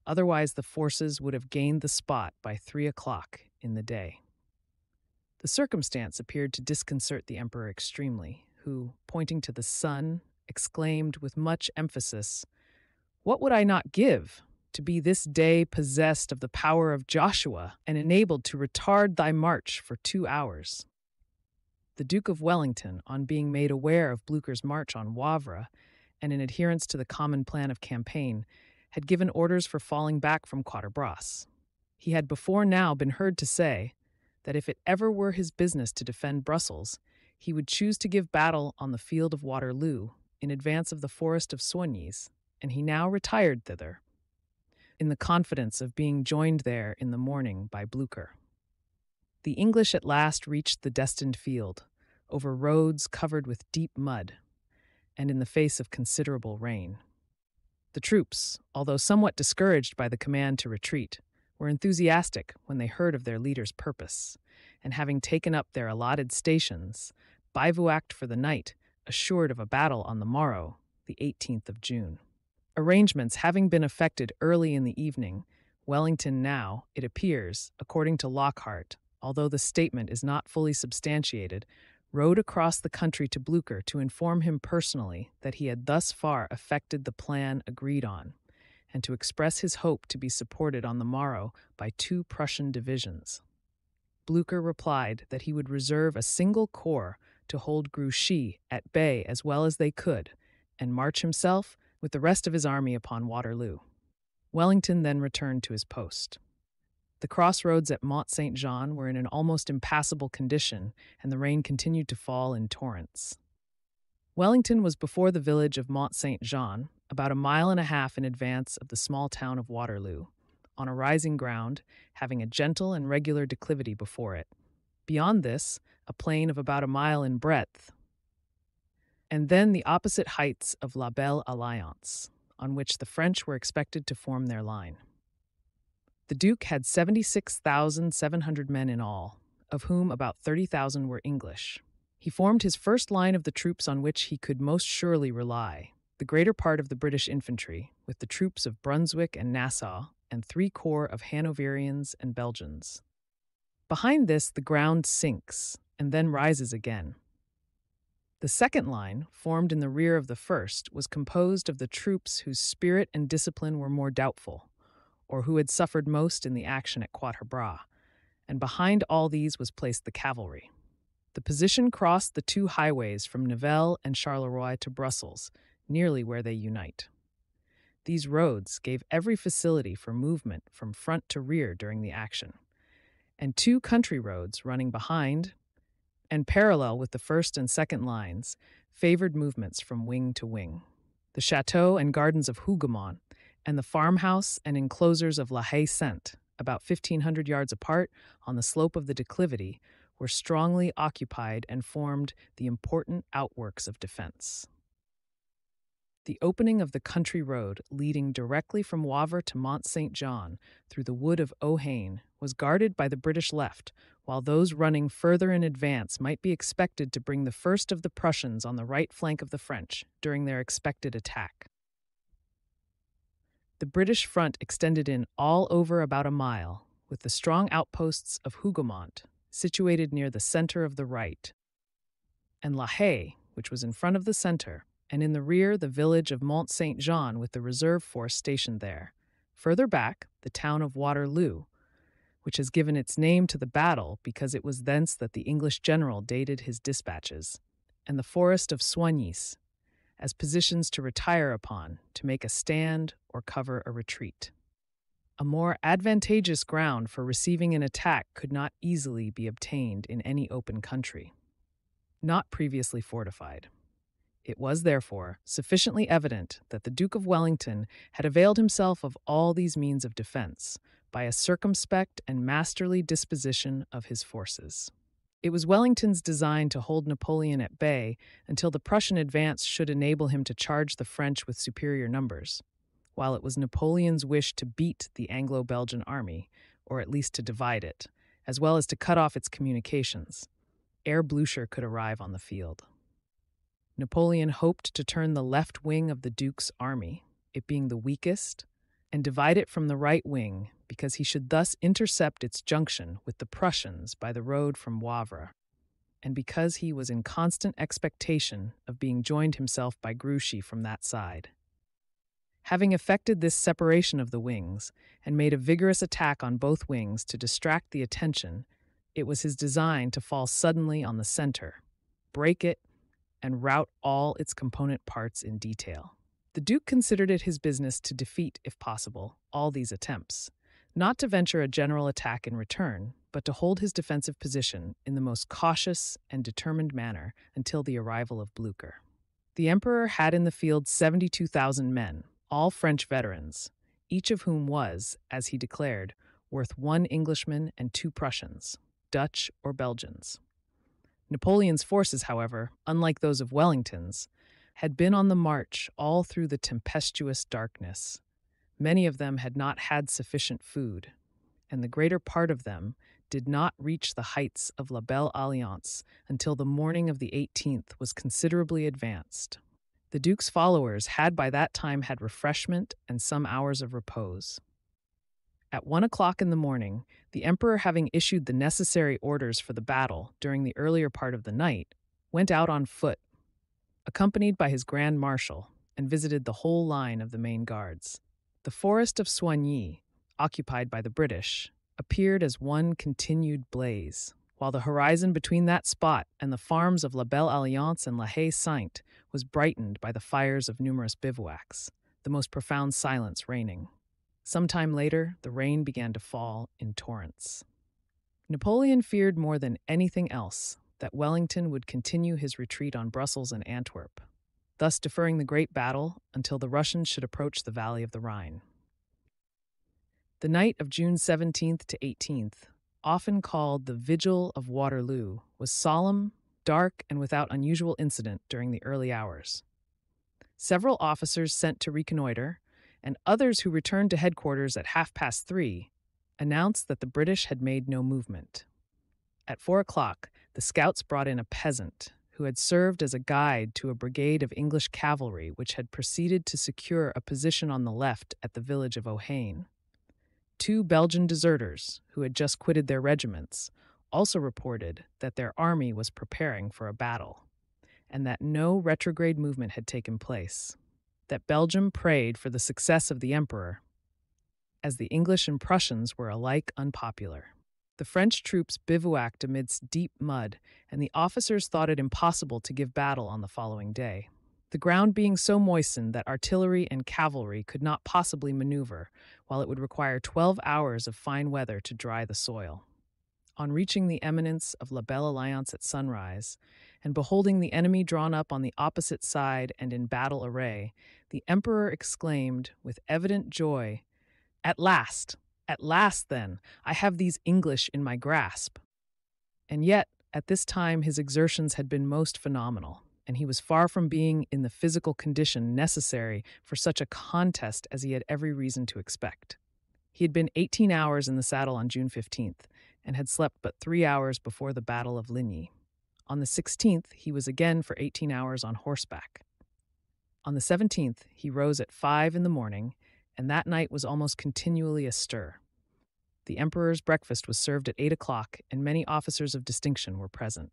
Otherwise, the forces would have gained the spot by 3 o'clock in the day. The circumstance appeared to disconcert the emperor extremely, who, pointing to the sun, exclaimed with much emphasis, "What would I not give to be this day possessed of the power of Joshua and enabled to retard thy march for 2 hours?" The Duke of Wellington, on being made aware of Blücher's march on Wavre, and in adherence to the common plan of campaign, had given orders for falling back from Quatre-Bras. He had before now been heard to say that if it ever were his business to defend Brussels, he would choose to give battle on the field of Waterloo in advance of the forest of Soignes, and he now retired thither, in the confidence of being joined there in the morning by Blücher. The English at last reached the destined field, over roads covered with deep mud, and in the face of considerable rain. The troops, although somewhat discouraged by the command to retreat, were enthusiastic when they heard of their leader's purpose, and having taken up their allotted stations, bivouacked for the night, assured of a battle on the morrow, the 18th of June. Arrangements having been effected early in the evening, Wellington now, it appears, according to Lockhart, although the statement is not fully substantiated, rode across the country to Blücher to inform him personally that he had thus far effected the plan agreed on, and to express his hope to be supported on the morrow by 2 Prussian divisions. Blücher replied that he would reserve a single corps to hold Grouchy at bay as well as they could, and march himself with the rest of his army upon Waterloo. Wellington then returned to his post. The crossroads at Mont Saint-Jean were in an almost impassable condition, and the rain continued to fall in torrents. Wellington was before the village of Mont Saint-Jean, about 1.5 miles in advance of the small town of Waterloo, on a rising ground, having a gentle and regular declivity before it. Beyond this, a plain of about 1 mile in breadth. and then the opposite heights of La Belle Alliance, on which the French were expected to form their line. The Duke had 76,700 men in all, of whom about 30,000 were English. He formed his first line of the troops on which he could most surely rely, the greater part of the British infantry, with the troops of Brunswick and Nassau, and 3 corps of Hanoverians and Belgians. Behind this, the ground sinks, and then rises again. The second line, formed in the rear of the first, was composed of the troops whose spirit and discipline were more doubtful, or who had suffered most in the action at Quatre Bras, and behind all these was placed the cavalry. The position crossed the 2 highways from Nivelles and Charleroi to Brussels, nearly where they unite. These roads gave every facility for movement from front to rear during the action, and 2 country roads running behind and parallel with the first and second lines favored movements from wing to wing. The chateau and gardens of Hougoumont and the farmhouse and enclosures of La Haye-Sainte, about 1,500 yards apart on the slope of the declivity, were strongly occupied and formed the important outworks of defense. The opening of the country road leading directly from Wavre to Mont Saint-Jean through the wood of Ohain was guarded by the British left, while those running further in advance might be expected to bring the first of the Prussians on the right flank of the French during their expected attack. The British front extended in all over about a mile, with the strong outposts of Hougoumont, situated near the center of the right, and La Haye, which was in front of the center, and in the rear the village of Mont Saint-Jean with the reserve force stationed there. Further back, the town of Waterloo, which has given its name to the battle because it was thence that the English general dated his dispatches, and the forest of Soignies, as positions to retire upon, to make a stand or cover a retreat. A more advantageous ground for receiving an attack could not easily be obtained in any open country, not previously fortified. It was, therefore, sufficiently evident that the Duke of Wellington had availed himself of all these means of defense by a circumspect and masterly disposition of his forces. It was Wellington's design to hold Napoleon at bay until the Prussian advance should enable him to charge the French with superior numbers, while it was Napoleon's wish to beat the Anglo-Belgian army, or at least to divide it, as well as to cut off its communications, ere Blücher could arrive on the field. Napoleon hoped to turn the left wing of the Duke's army, it being the weakest, and divide it from the right wing because he should thus intercept its junction with the Prussians by the road from Wavre, and because he was in constant expectation of being joined himself by Grouchy from that side. Having effected this separation of the wings and made a vigorous attack on both wings to distract the attention, it was his design to fall suddenly on the center, break it, and rout all its component parts in detail. The Duke considered it his business to defeat, if possible, all these attempts, not to venture a general attack in return, but to hold his defensive position in the most cautious and determined manner until the arrival of Blücher. The Emperor had in the field 72,000 men, all French veterans, each of whom was, as he declared, worth 1 Englishman and 2 Prussians, Dutch or Belgians. Napoleon's forces, however, unlike those of Wellington's, had been on the march all through the tempestuous darkness. Many of them had not had sufficient food, and the greater part of them did not reach the heights of La Belle Alliance until the morning of the 18th was considerably advanced. The Duke's followers had by that time had refreshment and some hours of repose. At 1 o'clock in the morning, the Emperor, having issued the necessary orders for the battle during the earlier part of the night, went out on foot, accompanied by his Grand Marshal, and visited the whole line of the main guards. The forest of Soignies, occupied by the British, appeared as one continued blaze, while the horizon between that spot and the farms of La Belle Alliance and La Haye-Sainte was brightened by the fires of numerous bivouacs, the most profound silence reigning. Some time later, the rain began to fall in torrents. Napoleon feared more than anything else that Wellington would continue his retreat on Brussels and Antwerp, thus deferring the great battle until the Russians should approach the valley of the Rhine. The night of June 17th to 18th, often called the Vigil of Waterloo, was solemn dark and without unusual incident during the early hours. Several officers sent to reconnoiter, and others who returned to headquarters at 3:30, announced that the British had made no movement. At 4 o'clock, the scouts brought in a peasant who had served as a guide to a brigade of English cavalry which had proceeded to secure a position on the left at the village of Ohain. 2 Belgian deserters, who had just quitted their regiments, also reported that their army was preparing for a battle, and that no retrograde movement had taken place, that Belgium prayed for the success of the emperor, as the English and Prussians were alike unpopular. The French troops bivouacked amidst deep mud, and the officers thought it impossible to give battle on the following day, the ground being so moistened that artillery and cavalry could not possibly maneuver, while it would require 12 hours of fine weather to dry the soil. On reaching the eminence of La Belle Alliance at sunrise, and beholding the enemy drawn up on the opposite side and in battle array, the emperor exclaimed, with evident joy, "At last, then, I have these English in my grasp." And yet, at this time, his exertions had been most phenomenal, and he was far from being in the physical condition necessary for such a contest as he had every reason to expect. He had been 18 hours in the saddle on June 15th, and had slept but 3 hours before the Battle of Ligny. On the 16th, he was again for 18 hours on horseback. On the 17th, he rose at 5 in the morning, and that night was almost continually astir. The emperor's breakfast was served at 8 o'clock, and many officers of distinction were present.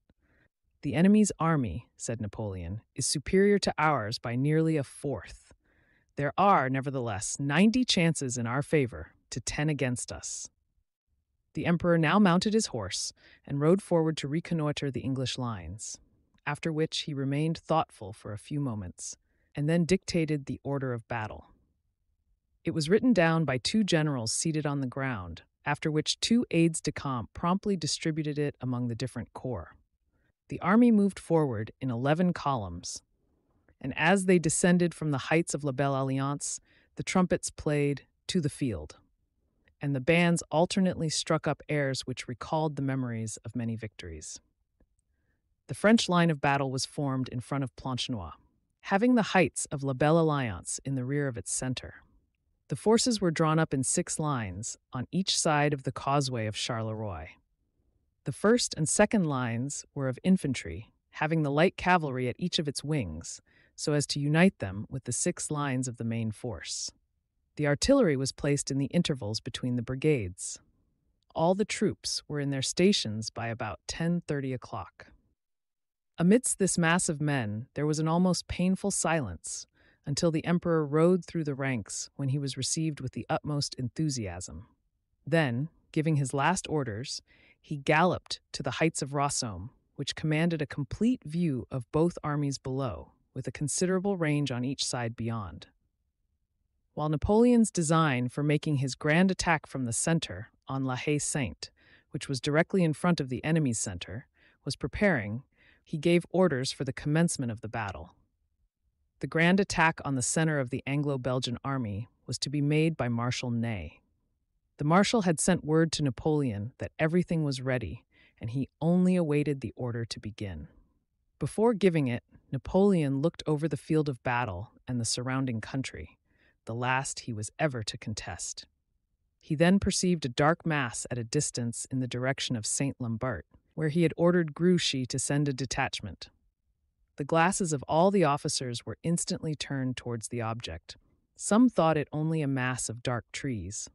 "The enemy's army," said Napoleon, "is superior to ours by nearly a fourth. There are, nevertheless, 90 chances in our favor to 10 against us." The emperor now mounted his horse and rode forward to reconnoiter the English lines, after which he remained thoughtful for a few moments, and then dictated the order of battle. It was written down by 2 generals seated on the ground, after which 2 aides-de-camp promptly distributed it among the different corps. The army moved forward in 11 columns, and as they descended from the heights of La Belle Alliance, the trumpets played "To the Field," and the bands alternately struck up airs which recalled the memories of many victories. The French line of battle was formed in front of Planchenoit, having the heights of La Belle Alliance in the rear of its center. The forces were drawn up in 6 lines on each side of the causeway of Charleroi. The first and second lines were of infantry, having the light cavalry at each of its wings, so as to unite them with the 6 lines of the main force. The artillery was placed in the intervals between the brigades. All the troops were in their stations by about 10:30 o'clock. Amidst this mass of men, there was an almost painful silence, until the emperor rode through the ranks, when he was received with the utmost enthusiasm. Then, giving his last orders, he galloped to the heights of Rossomme, which commanded a complete view of both armies below, with a considerable range on each side beyond. While Napoleon's design for making his grand attack from the center on La Haye-Sainte, which was directly in front of the enemy's center, was preparing, he gave orders for the commencement of the battle. The grand attack on the center of the Anglo-Belgian army was to be made by Marshal Ney. The Marshal had sent word to Napoleon that everything was ready, and he only awaited the order to begin. Before giving it, Napoleon looked over the field of battle and the surrounding country, the last he was ever to contest. He then perceived a dark mass at a distance in the direction of Saint-Lambert, where he had ordered Grouchy to send a detachment. The glasses of all the officers were instantly turned towards the object. Some thought it only a mass of dark trees.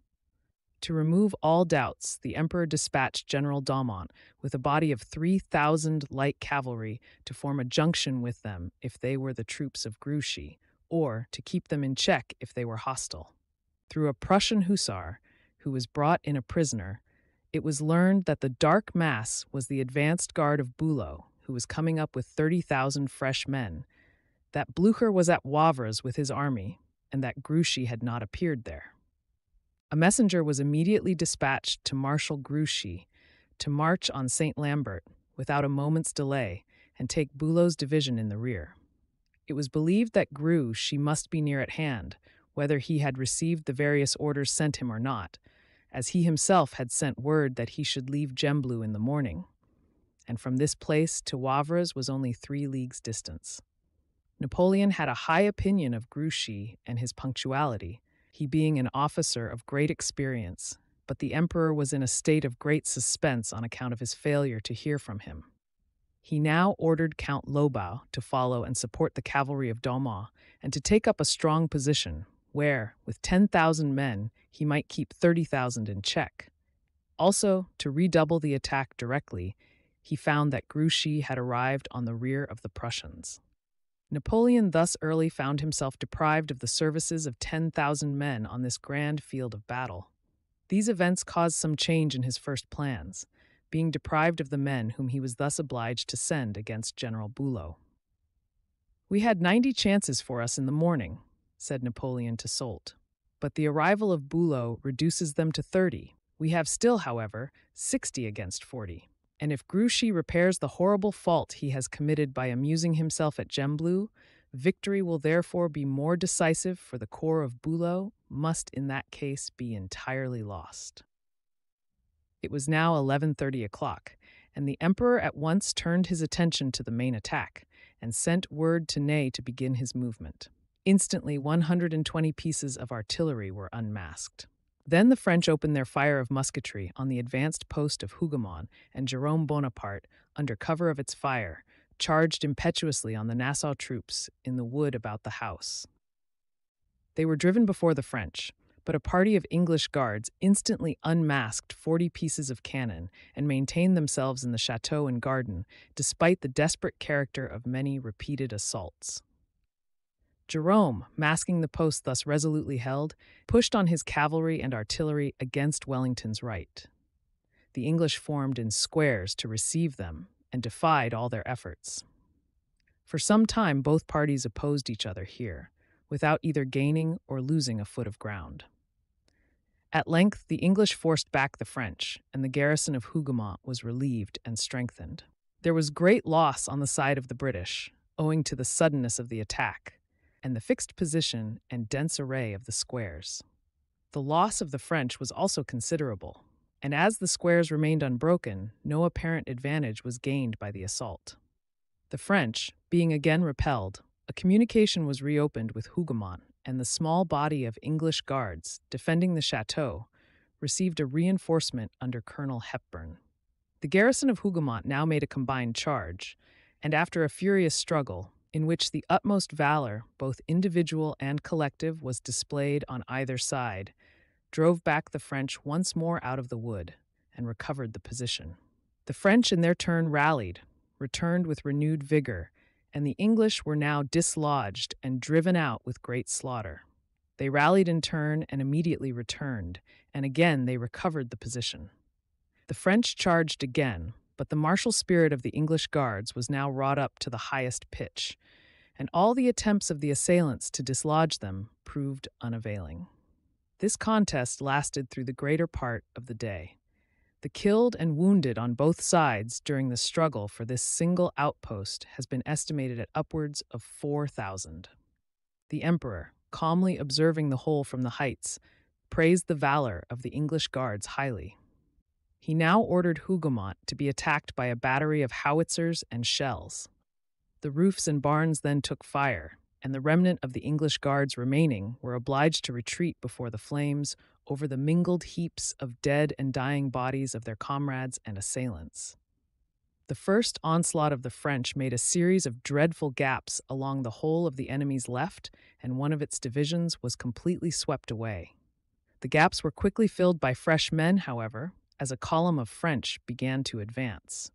To remove all doubts, the emperor dispatched General Daumont with a body of 3,000 light cavalry to form a junction with them if they were the troops of Grouchy, or to keep them in check if they were hostile. Through a Prussian hussar, who was brought in a prisoner, it was learned that the dark mass was the advanced guard of Bülow, who was coming up with 30,000 fresh men, that Blücher was at Wavres with his army, and that Grouchy had not appeared there. A messenger was immediately dispatched to Marshal Grouchy to march on Saint-Lambert without a moment's delay and take Bülow's division in the rear. It was believed that Grouchy must be near at hand, whether he had received the various orders sent him or not, as he himself had sent word that he should leave Gembloux in the morning. and from this place to Wavre's was only 3 leagues' distance. Napoleon had a high opinion of Grouchy and his punctuality, he being an officer of great experience, but the emperor was in a state of great suspense on account of his failure to hear from him. He now ordered Count Lobau to follow and support the cavalry of Daumont and to take up a strong position where, with 10,000 men, he might keep 30,000 in check. Also, to redouble the attack directly, he found that Grouchy had arrived on the rear of the Prussians. Napoleon thus early found himself deprived of the services of 10,000 men on this grand field of battle. These events caused some change in his first plans, being deprived of the men whom he was thus obliged to send against General Bülow. "We had 90 chances for us in the morning," said Napoleon to Soult, "but the arrival of Bülow reduces them to 30. We have still, however, 60 against 40. And if Grouchy repairs the horrible fault he has committed by amusing himself at Gembloux, victory will therefore be more decisive, for the corps of Bülow must in that case be entirely lost." It was now 11:30 o'clock, and the emperor at once turned his attention to the main attack and sent word to Ney to begin his movement. Instantly 120 pieces of artillery were unmasked. Then the French opened their fire of musketry on the advanced post of Hougomont, and Jerome Bonaparte, under cover of its fire, charged impetuously on the Nassau troops in the wood about the house. They were driven before the French, but a party of English guards instantly unmasked 40 pieces of cannon and maintained themselves in the chateau and garden, despite the desperate character of many repeated assaults. Jerome, masking the post thus resolutely held, pushed on his cavalry and artillery against Wellington's right. The English formed in squares to receive them and defied all their efforts. For some time both parties opposed each other here, without either gaining or losing a foot of ground. At length the English forced back the French, and the garrison of Hougomont was relieved and strengthened. There was great loss on the side of the British, owing to the suddenness of the attack, and the fixed position and dense array of the squares. The loss of the French was also considerable, and as the squares remained unbroken, no apparent advantage was gained by the assault. The French, being again repelled, a communication was reopened with Hougomont, and the small body of English guards defending the chateau received a reinforcement under Colonel Hepburn. The garrison of Hougomont now made a combined charge, and after a furious struggle, in which the utmost valor, both individual and collective, was displayed on either side, drove back the French once more out of the wood, and recovered the position. The French in their turn rallied, returned with renewed vigor, and the English were now dislodged and driven out with great slaughter. They rallied in turn and immediately returned, and again they recovered the position. The French charged again, but the martial spirit of the English guards was now wrought up to the highest pitch, and all the attempts of the assailants to dislodge them proved unavailing. This contest lasted through the greater part of the day. The killed and wounded on both sides during the struggle for this single outpost has been estimated at upwards of 4,000. The emperor, calmly observing the whole from the heights, praised the valor of the English guards highly. He now ordered Hougomont to be attacked by a battery of howitzers and shells. The roofs and barns then took fire, and the remnant of the English guards remaining were obliged to retreat before the flames over the mingled heaps of dead and dying bodies of their comrades and assailants. The first onslaught of the French made a series of dreadful gaps along the whole of the enemy's left, and one of its divisions was completely swept away. The gaps were quickly filled by fresh men, however, as a column of French began to advance.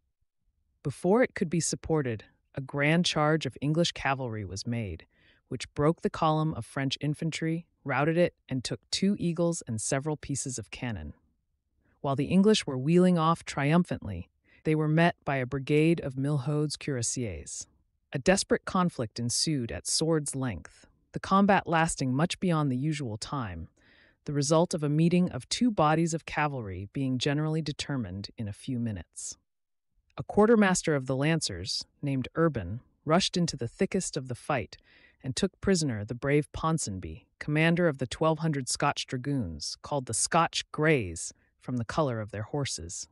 Before it could be supported, a grand charge of English cavalry was made, which broke the column of French infantry, routed it, and took 2 eagles and several pieces of cannon. While the English were wheeling off triumphantly, they were met by a brigade of Milhaud's cuirassiers. A desperate conflict ensued at sword's length, the combat lasting much beyond the usual time, the result of a meeting of 2 bodies of cavalry being generally determined in a few minutes. A quartermaster of the Lancers, named Urban, rushed into the thickest of the fight and took prisoner the brave Ponsonby, commander of the 1,200 Scotch dragoons, called the Scotch Greys from the color of their horses.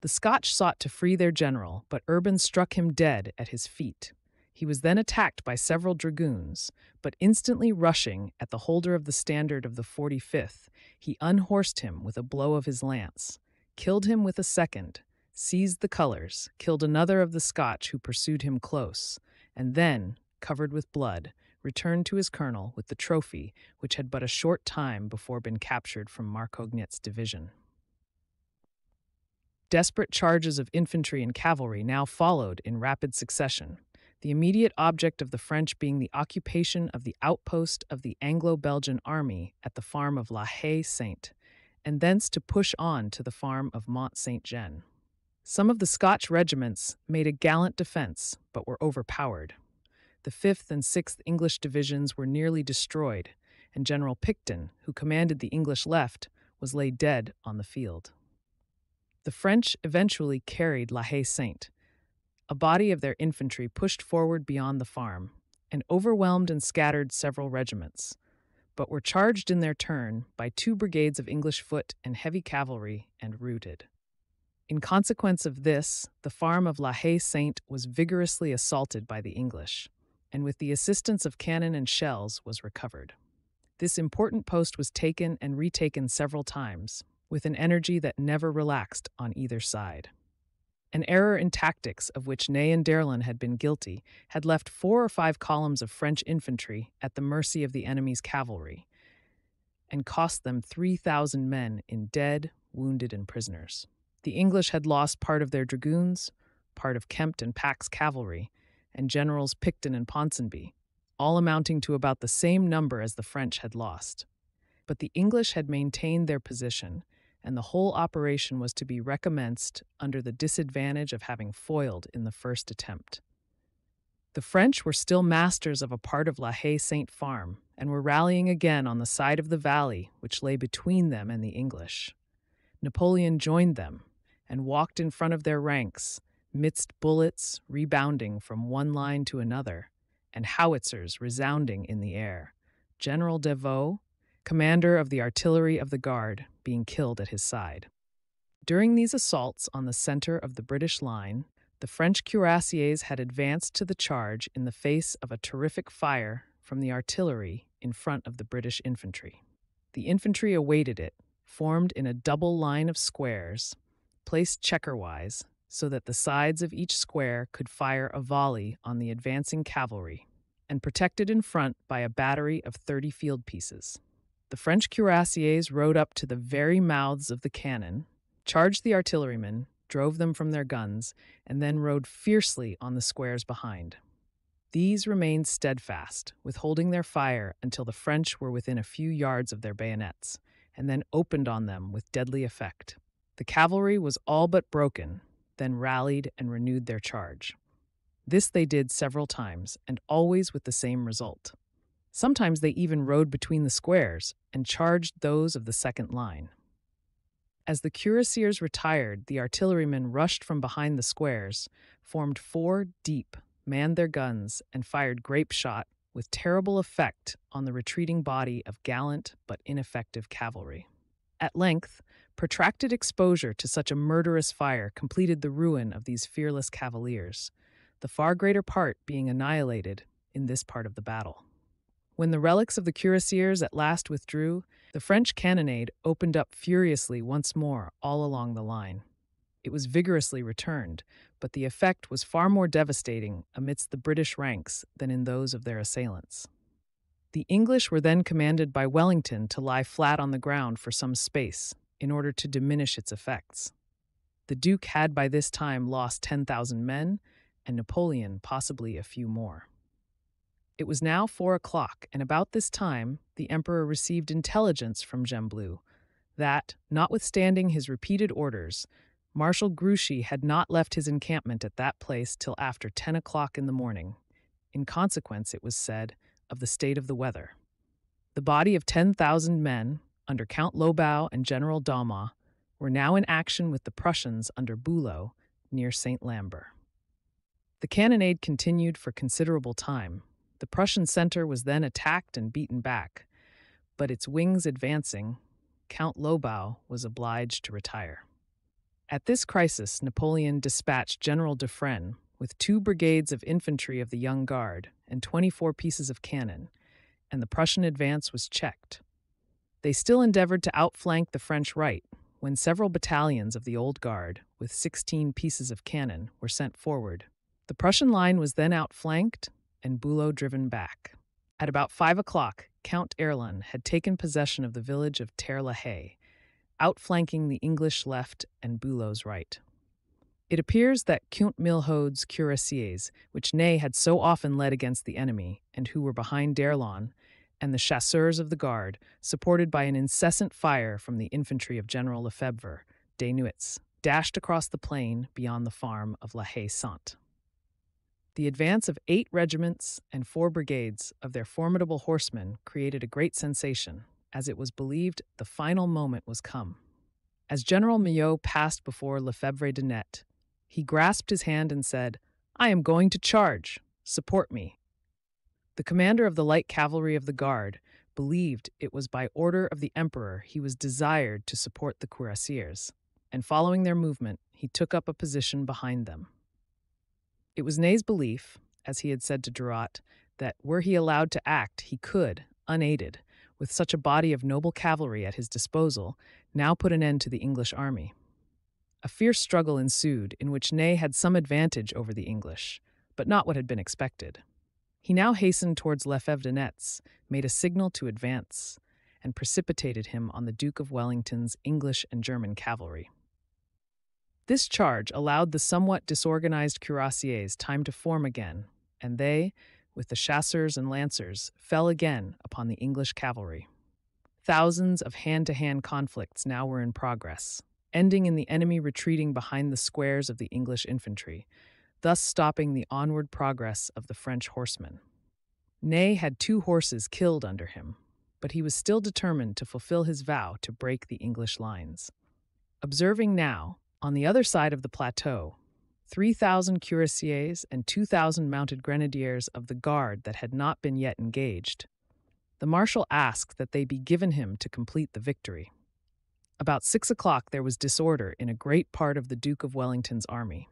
The Scotch sought to free their general, but Urban struck him dead at his feet. He was then attacked by several dragoons, but instantly rushing at the holder of the standard of the 45th, he unhorsed him with a blow of his lance, killed him with a second, seized the colors, killed another of the Scotch who pursued him close, and then, covered with blood, returned to his colonel with the trophy which had but a short time before been captured from Marcognet's division. Desperate charges of infantry and cavalry now followed in rapid succession, the immediate object of the French being the occupation of the outpost of the Anglo-Belgian army at the farm of La Haye-Sainte, and thence to push on to the farm of Mont-Saint-Jean. Some of the Scotch regiments made a gallant defense, but were overpowered. The 5th and 6th English divisions were nearly destroyed, and General Picton, who commanded the English left, was laid dead on the field. The French eventually carried La Haye-Sainte. A body of their infantry pushed forward beyond the farm and overwhelmed and scattered several regiments, but were charged in their turn by 2 brigades of English foot and heavy cavalry and routed. In consequence of this, the farm of La Haye-Sainte was vigorously assaulted by the English, and with the assistance of cannon and shells was recovered. This important post was taken and retaken several times, with an energy that never relaxed on either side. An error in tactics of which Ney and Derlin had been guilty had left 4 or 5 columns of French infantry at the mercy of the enemy's cavalry, and cost them 3,000 men in dead, wounded, and prisoners. The English had lost part of their dragoons, part of Kempt and Pack's cavalry, and Generals Picton and Ponsonby, all amounting to about the same number as the French had lost. But the English had maintained their position, and the whole operation was to be recommenced under the disadvantage of having foiled in the first attempt. The French were still masters of a part of La Haye-Sainte farm, and were rallying again on the side of the valley which lay between them and the English. Napoleon joined them, and walked in front of their ranks, midst bullets rebounding from one line to another, and howitzers resounding in the air. General Devaux, commander of the artillery of the guard, being killed at his side. During these assaults on the center of the British line, the French cuirassiers had advanced to the charge in the face of a terrific fire from the artillery in front of the British infantry. The infantry awaited it, formed in a double line of squares, placed checkerwise, so that the sides of each square could fire a volley on the advancing cavalry, and protected in front by a battery of 30 field pieces. The French cuirassiers rode up to the very mouths of the cannon, charged the artillerymen, drove them from their guns, and then rode fiercely on the squares behind. These remained steadfast, withholding their fire until the French were within a few yards of their bayonets, and then opened on them with deadly effect. The cavalry was all but broken, then rallied and renewed their charge. This they did several times, and always with the same result. Sometimes they even rode between the squares and charged those of the second line. As the cuirassiers retired, the artillerymen rushed from behind the squares, formed 4 deep, manned their guns, and fired grape shot with terrible effect on the retreating body of gallant but ineffective cavalry. At length, protracted exposure to such a murderous fire completed the ruin of these fearless cavaliers, the far greater part being annihilated in this part of the battle. When the relics of the cuirassiers at last withdrew, the French cannonade opened up furiously once more all along the line. It was vigorously returned, but the effect was far more devastating amidst the British ranks than in those of their assailants. The English were then commanded by Wellington to lie flat on the ground for some space in order to diminish its effects. The Duke had by this time lost 10,000 men, and Napoleon possibly a few more. It was now 4 o'clock, and about this time the Emperor received intelligence from Gembloux that, notwithstanding his repeated orders, Marshal Grouchy had not left his encampment at that place till after 10 o'clock in the morning, in consequence, it was said, of the state of the weather. The body of 10,000 men, under Count Lobau and General Daumas, were now in action with the Prussians under Bülow, near St. Lambert. The cannonade continued for considerable time. The Prussian center was then attacked and beaten back, but its wings advancing, Count Lobau was obliged to retire. At this crisis, Napoleon dispatched General Dufresne with 2 brigades of infantry of the Young Guard and 24 pieces of cannon, and the Prussian advance was checked. They still endeavored to outflank the French right, when several battalions of the Old Guard, with 16 pieces of cannon, were sent forward. The Prussian line was then outflanked and Bülow driven back. At about 5 o'clock, Count Erlon had taken possession of the village of Terre-la-Haye, outflanking the English left and Bülow's right. It appears that Count Milhaud's cuirassiers, which Ney had so often led against the enemy, and who were behind d'Erlon, and the chasseurs of the guard, supported by an incessant fire from the infantry of General Lefebvre, Desnuits, dashed across the plain beyond the farm of La Haye-Sainte. The advance of 8 regiments and 4 brigades of their formidable horsemen created a great sensation, as it was believed the final moment was come. As General Milhaud passed before Lefebvre de Net, he grasped his hand and said, "I am going to charge. Support me." The commander of the light cavalry of the guard believed it was by order of the emperor he was desired to support the cuirassiers, and following their movement, he took up a position behind them. It was Ney's belief, as he had said to Drouot, that were he allowed to act, he could, unaided, with such a body of noble cavalry at his disposal, now put an end to the English army. A fierce struggle ensued, in which Ney had some advantage over the English, but not what had been expected. He now hastened towards Lefebvre de Netz, made a signal to advance, and precipitated him on the Duke of Wellington's English and German cavalry. This charge allowed the somewhat disorganized cuirassiers time to form again, and they, with the chasseurs and lancers, fell again upon the English cavalry. Thousands of hand-to-hand conflicts now were in progress, ending in the enemy retreating behind the squares of the English infantry, thus stopping the onward progress of the French horsemen. Ney had 2 horses killed under him, but he was still determined to fulfill his vow to break the English lines. Observing now, on the other side of the plateau, 3,000 cuirassiers and 2,000 mounted grenadiers of the guard that had not been yet engaged, the marshal asked that they be given him to complete the victory. About 6 o'clock there was disorder in a great part of the Duke of Wellington's army.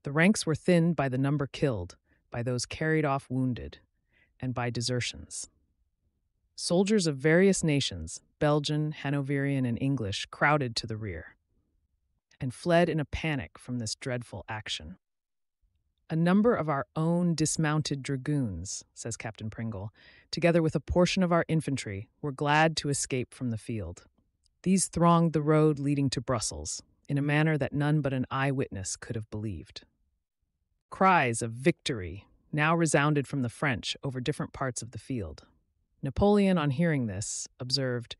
The ranks were thinned by the number killed, by those carried off wounded, and by desertions. Soldiers of various nations, Belgian, Hanoverian, and English, crowded to the rear, and fled in a panic from this dreadful action. A number of our own dismounted dragoons, says Captain Pringle, together with a portion of our infantry, were glad to escape from the field. These thronged the road leading to Brussels, in a manner that none but an eyewitness could have believed. Cries of victory now resounded from the French over different parts of the field. Napoleon, on hearing this, observed,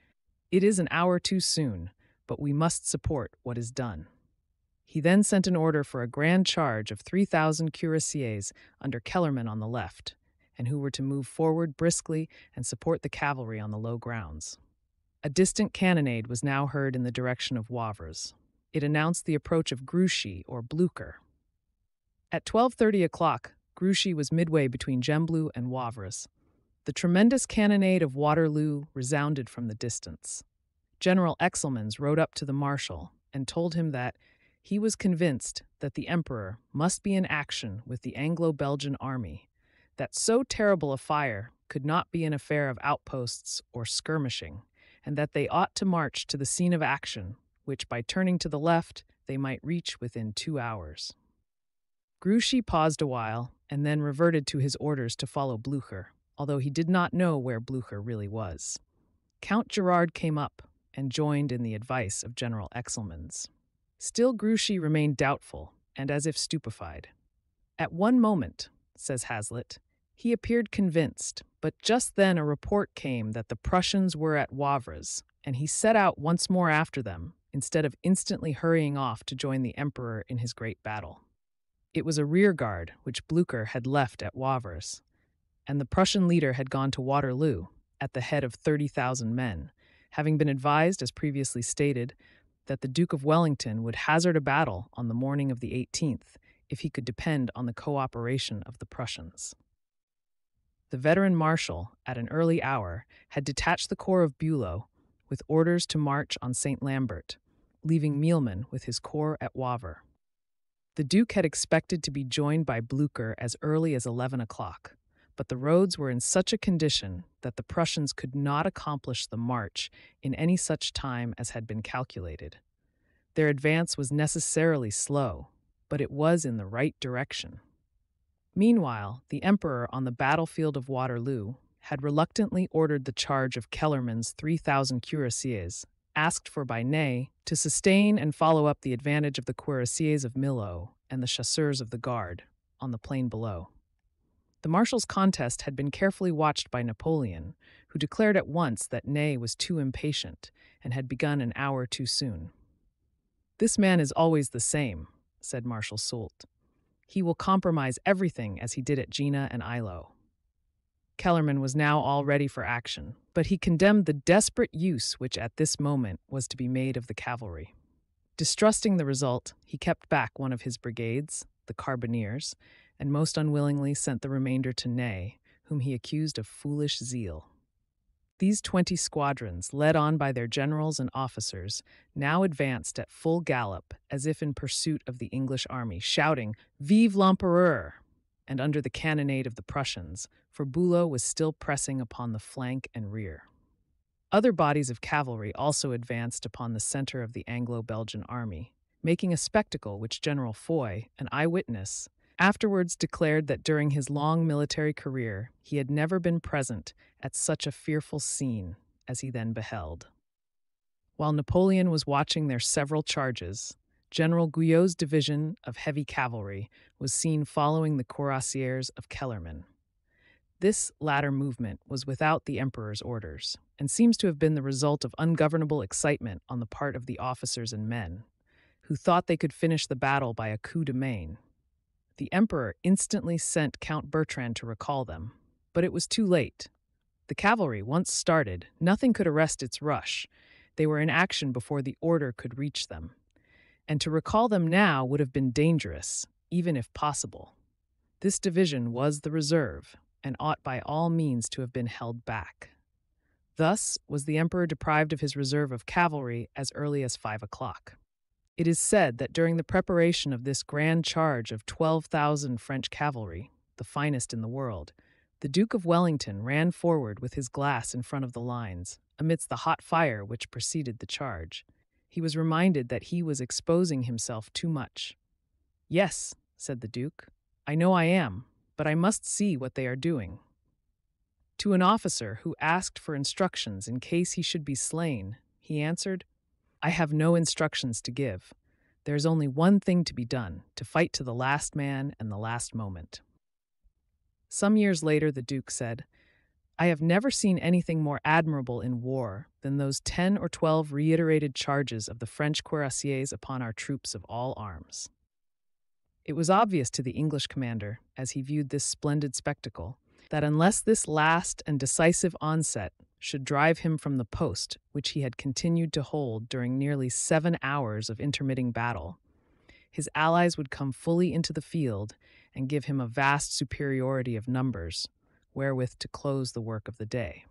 "It is an hour too soon, but we must support what is done." He then sent an order for a grand charge of 3,000 cuirassiers under Kellerman on the left, and who were to move forward briskly and support the cavalry on the low grounds. A distant cannonade was now heard in the direction of Wavres. It announced the approach of Grouchy or Blücher. At 12:30 o'clock, Grouchy was midway between Gembloux and Wavres. The tremendous cannonade of Waterloo resounded from the distance. General Exelmans rode up to the marshal and told him that he was convinced that the emperor must be in action with the Anglo-Belgian army, that so terrible a fire could not be an affair of outposts or skirmishing, and that they ought to march to the scene of action, which by turning to the left they might reach within 2 hours. Grouchy paused a while and then reverted to his orders to follow Blücher, although he did not know where Blücher really was. Count Gerard came up and joined in the advice of General Exelmans. Still Grouchy remained doubtful and as if stupefied. At one moment, says Hazlitt, he appeared convinced, but just then a report came that the Prussians were at Wavres, and he set out once more after them, instead of instantly hurrying off to join the emperor in his great battle. It was a rear guard which Blücher had left at Wavres, and the Prussian leader had gone to Waterloo at the head of 30,000 men, having been advised, as previously stated, that the Duke of Wellington would hazard a battle on the morning of the 18th if he could depend on the cooperation of the Prussians. The veteran marshal, at an early hour, had detached the corps of Bülow with orders to march on St. Lambert, leaving Mielman with his corps at Wavre. The Duke had expected to be joined by Blücher as early as 11 o'clock, but the roads were in such a condition that the Prussians could not accomplish the march in any such time as had been calculated. Their advance was necessarily slow, but it was in the right direction. Meanwhile, the Emperor on the battlefield of Waterloo had reluctantly ordered the charge of Kellermann's 3,000 cuirassiers, asked for by Ney, to sustain and follow up the advantage of the cuirassiers of Milhaud and the chasseurs of the Guard on the plain below. The Marshals' contest had been carefully watched by Napoleon, who declared at once that Ney was too impatient and had begun an hour too soon. "This man is always the same," said Marshal Soult. "He will compromise everything as he did at Jena and Eylau." Kellermann was now all ready for action, but he condemned the desperate use which at this moment was to be made of the cavalry. Distrusting the result, he kept back one of his brigades, the Carbineers, and most unwillingly sent the remainder to Ney, whom he accused of foolish zeal. These 20 squadrons, led on by their generals and officers, now advanced at full gallop as if in pursuit of the English army, shouting, "Vive l'Empereur!" and under the cannonade of the Prussians, for Bülow was still pressing upon the flank and rear. Other bodies of cavalry also advanced upon the center of the Anglo-Belgian army, making a spectacle which General Foy, an eyewitness, afterwards declared that during his long military career he had never been present at such a fearful scene as he then beheld. While Napoleon was watching their several charges, General Guyot's division of heavy cavalry was seen following the cuirassiers of Kellermann. This latter movement was without the Emperor's orders, and seems to have been the result of ungovernable excitement on the part of the officers and men, who thought they could finish the battle by a coup de main. The Emperor instantly sent Count Bertrand to recall them, but it was too late. The cavalry, once started, nothing could arrest its rush. They were in action before the order could reach them. And to recall them now would have been dangerous, even if possible. This division was the reserve, and ought by all means to have been held back. Thus was the Emperor deprived of his reserve of cavalry as early as 5 o'clock. It is said that during the preparation of this grand charge of 12,000 French cavalry, the finest in the world, the Duke of Wellington ran forward with his glass in front of the lines, amidst the hot fire which preceded the charge. He was reminded that he was exposing himself too much. "Yes," said the Duke, "I know I am, but I must see what they are doing." To an officer who asked for instructions in case he should be slain, he answered, "I have no instructions to give. There is only one thing to be done, to fight to the last man and the last moment." Some years later, the Duke said, "I have never seen anything more admirable in war than those 10 or 12 reiterated charges of the French cuirassiers upon our troops of all arms." It was obvious to the English commander, as he viewed this splendid spectacle, that unless this last and decisive onset should drive him from the post which he had continued to hold during nearly 7 hours of intermitting battle, his allies would come fully into the field and give him a vast superiority of numbers, wherewith to close the work of the day.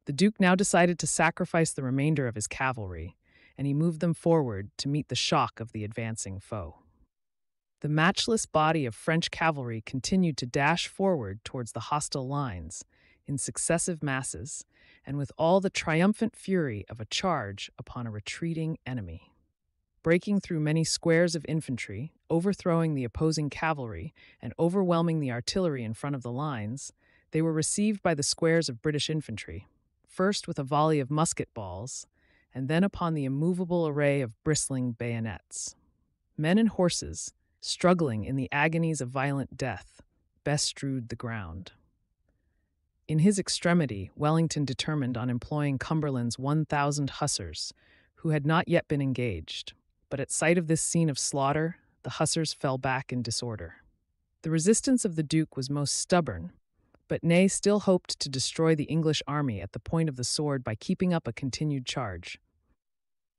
The Duke now decided to sacrifice the remainder of his cavalry, and he moved them forward to meet the shock of the advancing foe. The matchless body of French cavalry continued to dash forward towards the hostile lines in successive masses, and with all the triumphant fury of a charge upon a retreating enemy. Breaking through many squares of infantry, overthrowing the opposing cavalry, and overwhelming the artillery in front of the lines, they were received by the squares of British infantry, first with a volley of musket balls, and then upon the immovable array of bristling bayonets. Men and horses, struggling in the agonies of violent death, bestrewed the ground. In his extremity, Wellington determined on employing Cumberland's 1,000 hussars, who had not yet been engaged, but at sight of this scene of slaughter, the hussars fell back in disorder. The resistance of the Duke was most stubborn, but Ney still hoped to destroy the English army at the point of the sword by keeping up a continued charge.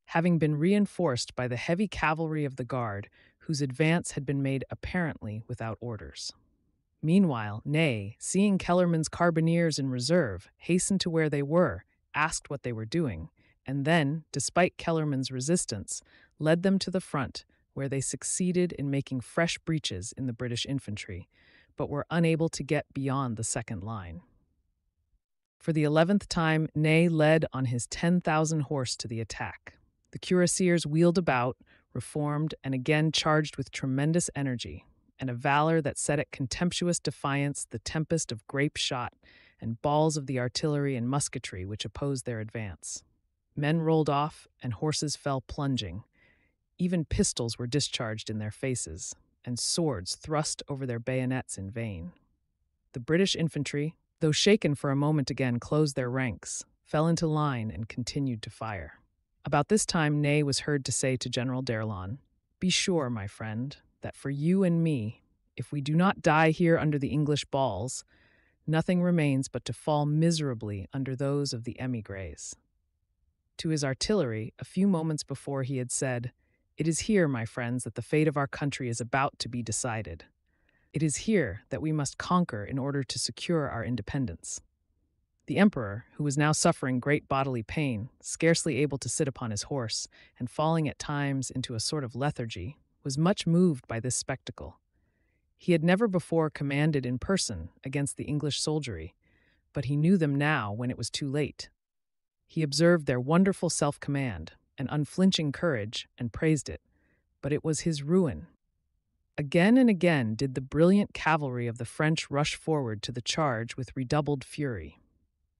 Having been reinforced by the heavy cavalry of the Guard, whose advance had been made apparently without orders. Meanwhile, Ney, seeing Kellermann's carbineers in reserve, hastened to where they were, asked what they were doing, and then, despite Kellerman's resistance, led them to the front, where they succeeded in making fresh breaches in the British infantry, but were unable to get beyond the second line. For the 11th time, Ney led on his 10,000 horse to the attack. The cuirassiers wheeled about, reformed, and again charged with tremendous energy, and a valor that set at contemptuous defiance the tempest of grape shot and balls of the artillery and musketry which opposed their advance. Men rolled off, and horses fell plunging. Even pistols were discharged in their faces, and swords thrust over their bayonets in vain. The British infantry, though shaken for a moment again, closed their ranks, fell into line, and continued to fire. About this time, Ney was heard to say to General d'Erlon, "Be sure, my friend, that for you and me, if we do not die here under the English balls, nothing remains but to fall miserably under those of the émigrés." To his artillery, a few moments before he had said, "It is here, my friends, that the fate of our country is about to be decided. It is here that we must conquer in order to secure our independence." The emperor, who was now suffering great bodily pain, scarcely able to sit upon his horse, and falling at times into a sort of lethargy, was much moved by this spectacle. He had never before commanded in person against the English soldiery, but he knew them now when it was too late. He observed their wonderful self-command and unflinching courage and praised it, but it was his ruin. Again and again did the brilliant cavalry of the French rush forward to the charge with redoubled fury.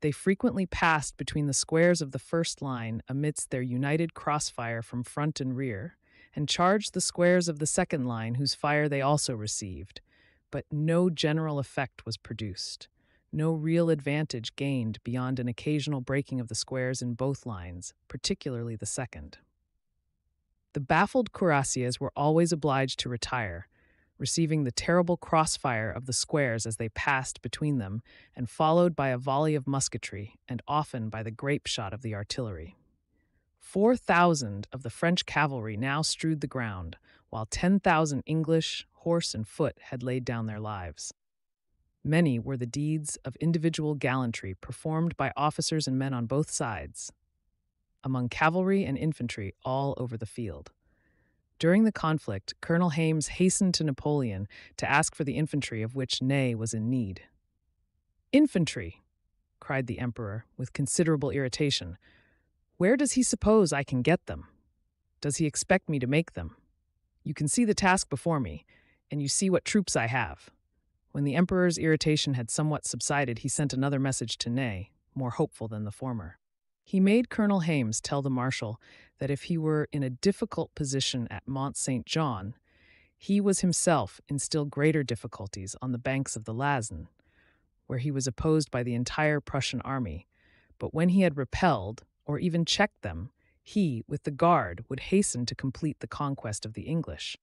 They frequently passed between the squares of the first line amidst their united crossfire from front and rear, and charged the squares of the second line, whose fire they also received, but no general effect was produced. No real advantage gained beyond an occasional breaking of the squares in both lines, particularly the second. The baffled cuirassiers were always obliged to retire, receiving the terrible crossfire of the squares as they passed between them, and followed by a volley of musketry, and often by the grape shot of the artillery. 4,000 of the French cavalry now strewed the ground, while 10,000 English, horse and foot, had laid down their lives. Many were the deeds of individual gallantry performed by officers and men on both sides, among cavalry and infantry all over the field. During the conflict, Colonel Hames hastened to Napoleon to ask for the infantry of which Ney was in need. "Infantry!" cried the emperor with considerable irritation. "Where does he suppose I can get them? Does he expect me to make them? You can see the task before me, and you see what troops I have." When the emperor's irritation had somewhat subsided, he sent another message to Ney, more hopeful than the former. He made Colonel Hames tell the marshal that if he were in a difficult position at Mont Saint Jean, he was himself in still greater difficulties on the banks of the Lasen, where he was opposed by the entire Prussian army. But when he had repelled, or even checked them, he, with the guard, would hasten to complete the conquest of the English.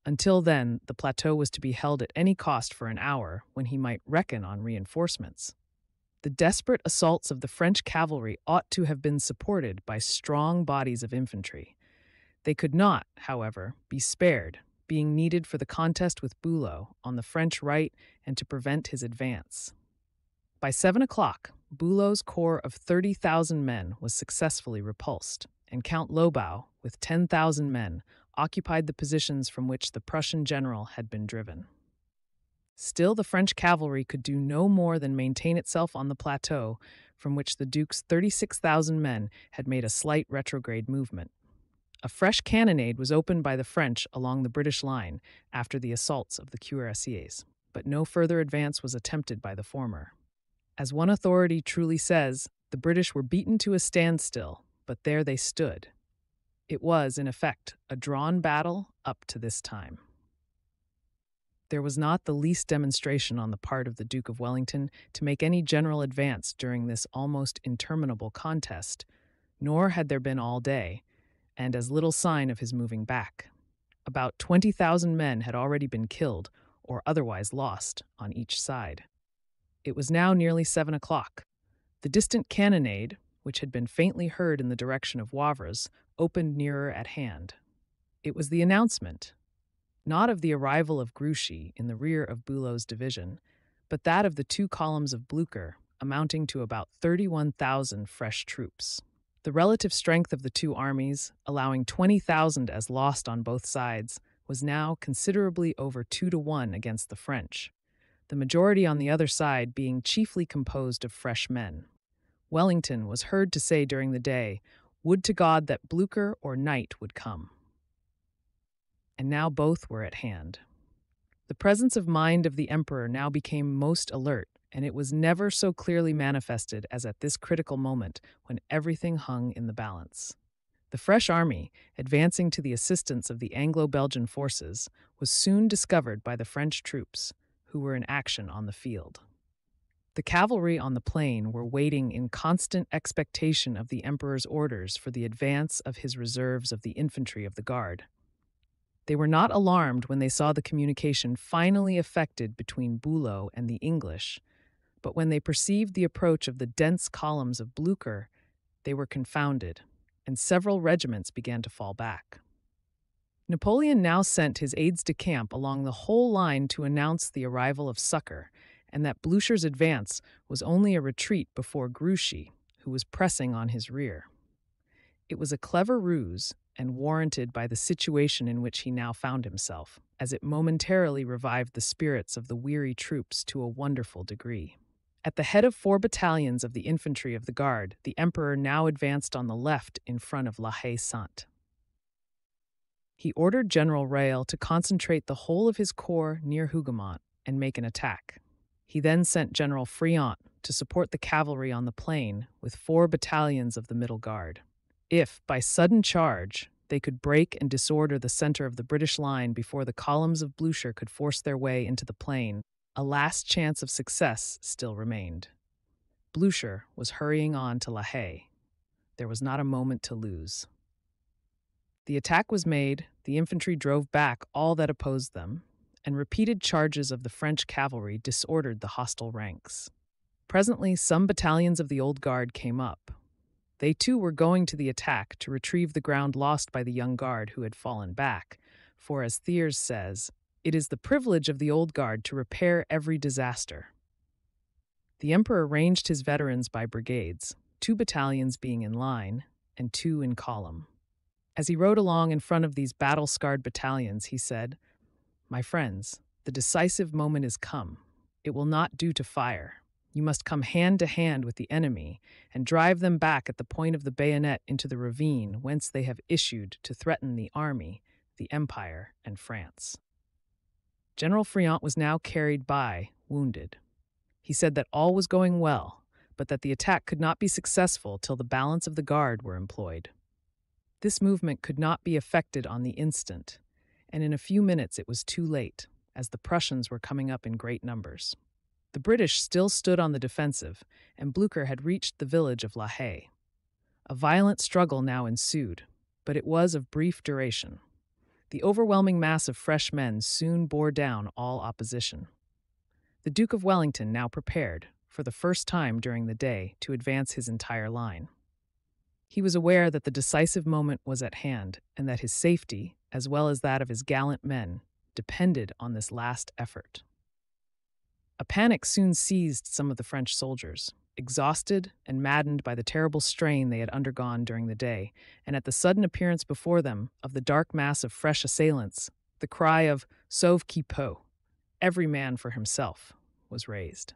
Until then, the plateau was to be held at any cost for an hour, when he might reckon on reinforcements. The desperate assaults of the French cavalry ought to have been supported by strong bodies of infantry. They could not, however, be spared, being needed for the contest with Bülow on the French right and to prevent his advance. By 7 o'clock, Bülow's corps of 30,000 men was successfully repulsed, and Count Lobau, with 10,000 men, occupied the positions from which the Prussian general had been driven. Still, the French cavalry could do no more than maintain itself on the plateau, from which the Duke's 36,000 men had made a slight retrograde movement. A fresh cannonade was opened by the French along the British line after the assaults of the cuirassiers, but no further advance was attempted by the former. As one authority truly says, the British were beaten to a standstill, but there they stood. It was, in effect, a drawn battle up to this time. There was not the least demonstration on the part of the Duke of Wellington to make any general advance during this almost interminable contest, nor had there been all day, and as little sign of his moving back. About 20,000 men had already been killed or otherwise lost on each side. It was now nearly 7 o'clock. The distant cannonade, which had been faintly heard in the direction of Wavre's, opened nearer at hand. It was the announcement, not of the arrival of Grouchy in the rear of Bülow's division, but that of the 2 columns of Blücher, amounting to about 31,000 fresh troops. The relative strength of the two armies, allowing 20,000 as lost on both sides, was now considerably over 2-1 against the French, the majority on the other side being chiefly composed of fresh men. Wellington was heard to say during the day, "Would to God that Blücher or night would come." And now both were at hand. The presence of mind of the emperor now became most alert, and it was never so clearly manifested as at this critical moment when everything hung in the balance. The fresh army, advancing to the assistance of the Anglo-Belgian forces, was soon discovered by the French troops, who were in action on the field. The cavalry on the plain were waiting in constant expectation of the emperor's orders for the advance of his reserves of the infantry of the guard. They were not alarmed when they saw the communication finally effected between Bülow and the English, but when they perceived the approach of the dense columns of Blücher, they were confounded, and several regiments began to fall back. Napoleon now sent his aides-de-camp along the whole line to announce the arrival of succor, and that Blücher's advance was only a retreat before Grouchy, who was pressing on his rear. It was a clever ruse, and warranted by the situation in which he now found himself, as it momentarily revived the spirits of the weary troops to a wonderful degree. At the head of 4 battalions of the infantry of the Guard, the Emperor now advanced on the left in front of La Haye-Sainte. He ordered General Reille to concentrate the whole of his corps near Hougoumont and make an attack. He then sent General Friant to support the cavalry on the plain with 4 battalions of the Middle Guard. If, by sudden charge, they could break and disorder the center of the British line before the columns of Blücher could force their way into the plain, a last chance of success still remained. Blücher was hurrying on to La Haye. There was not a moment to lose. The attack was made, the infantry drove back all that opposed them, and repeated charges of the French cavalry disordered the hostile ranks. Presently, some battalions of the Old Guard came up. They too were going to the attack to retrieve the ground lost by the young guard who had fallen back, for as Thiers says, it is the privilege of the Old Guard to repair every disaster. The Emperor ranged his veterans by brigades, 2 battalions being in line and 2 in column. As he rode along in front of these battle-scarred battalions, he said, "My friends, the decisive moment is come. It will not do to fire. You must come hand to hand with the enemy and drive them back at the point of the bayonet into the ravine whence they have issued to threaten the army, the Empire, and France." General Friant was now carried by, wounded. He said that all was going well, but that the attack could not be successful till the balance of the guard were employed. This movement could not be effected on the instant, and in a few minutes it was too late, as the Prussians were coming up in great numbers. The British still stood on the defensive, and Blücher had reached the village of La Haye. A violent struggle now ensued, but it was of brief duration. The overwhelming mass of fresh men soon bore down all opposition. The Duke of Wellington now prepared, for the first time during the day, to advance his entire line. He was aware that the decisive moment was at hand, and that his safety, as well as that of his gallant men, depended on this last effort. A panic soon seized some of the French soldiers, exhausted and maddened by the terrible strain they had undergone during the day, and at the sudden appearance before them of the dark mass of fresh assailants, the cry of "Sauve qui peut," every man for himself, was raised.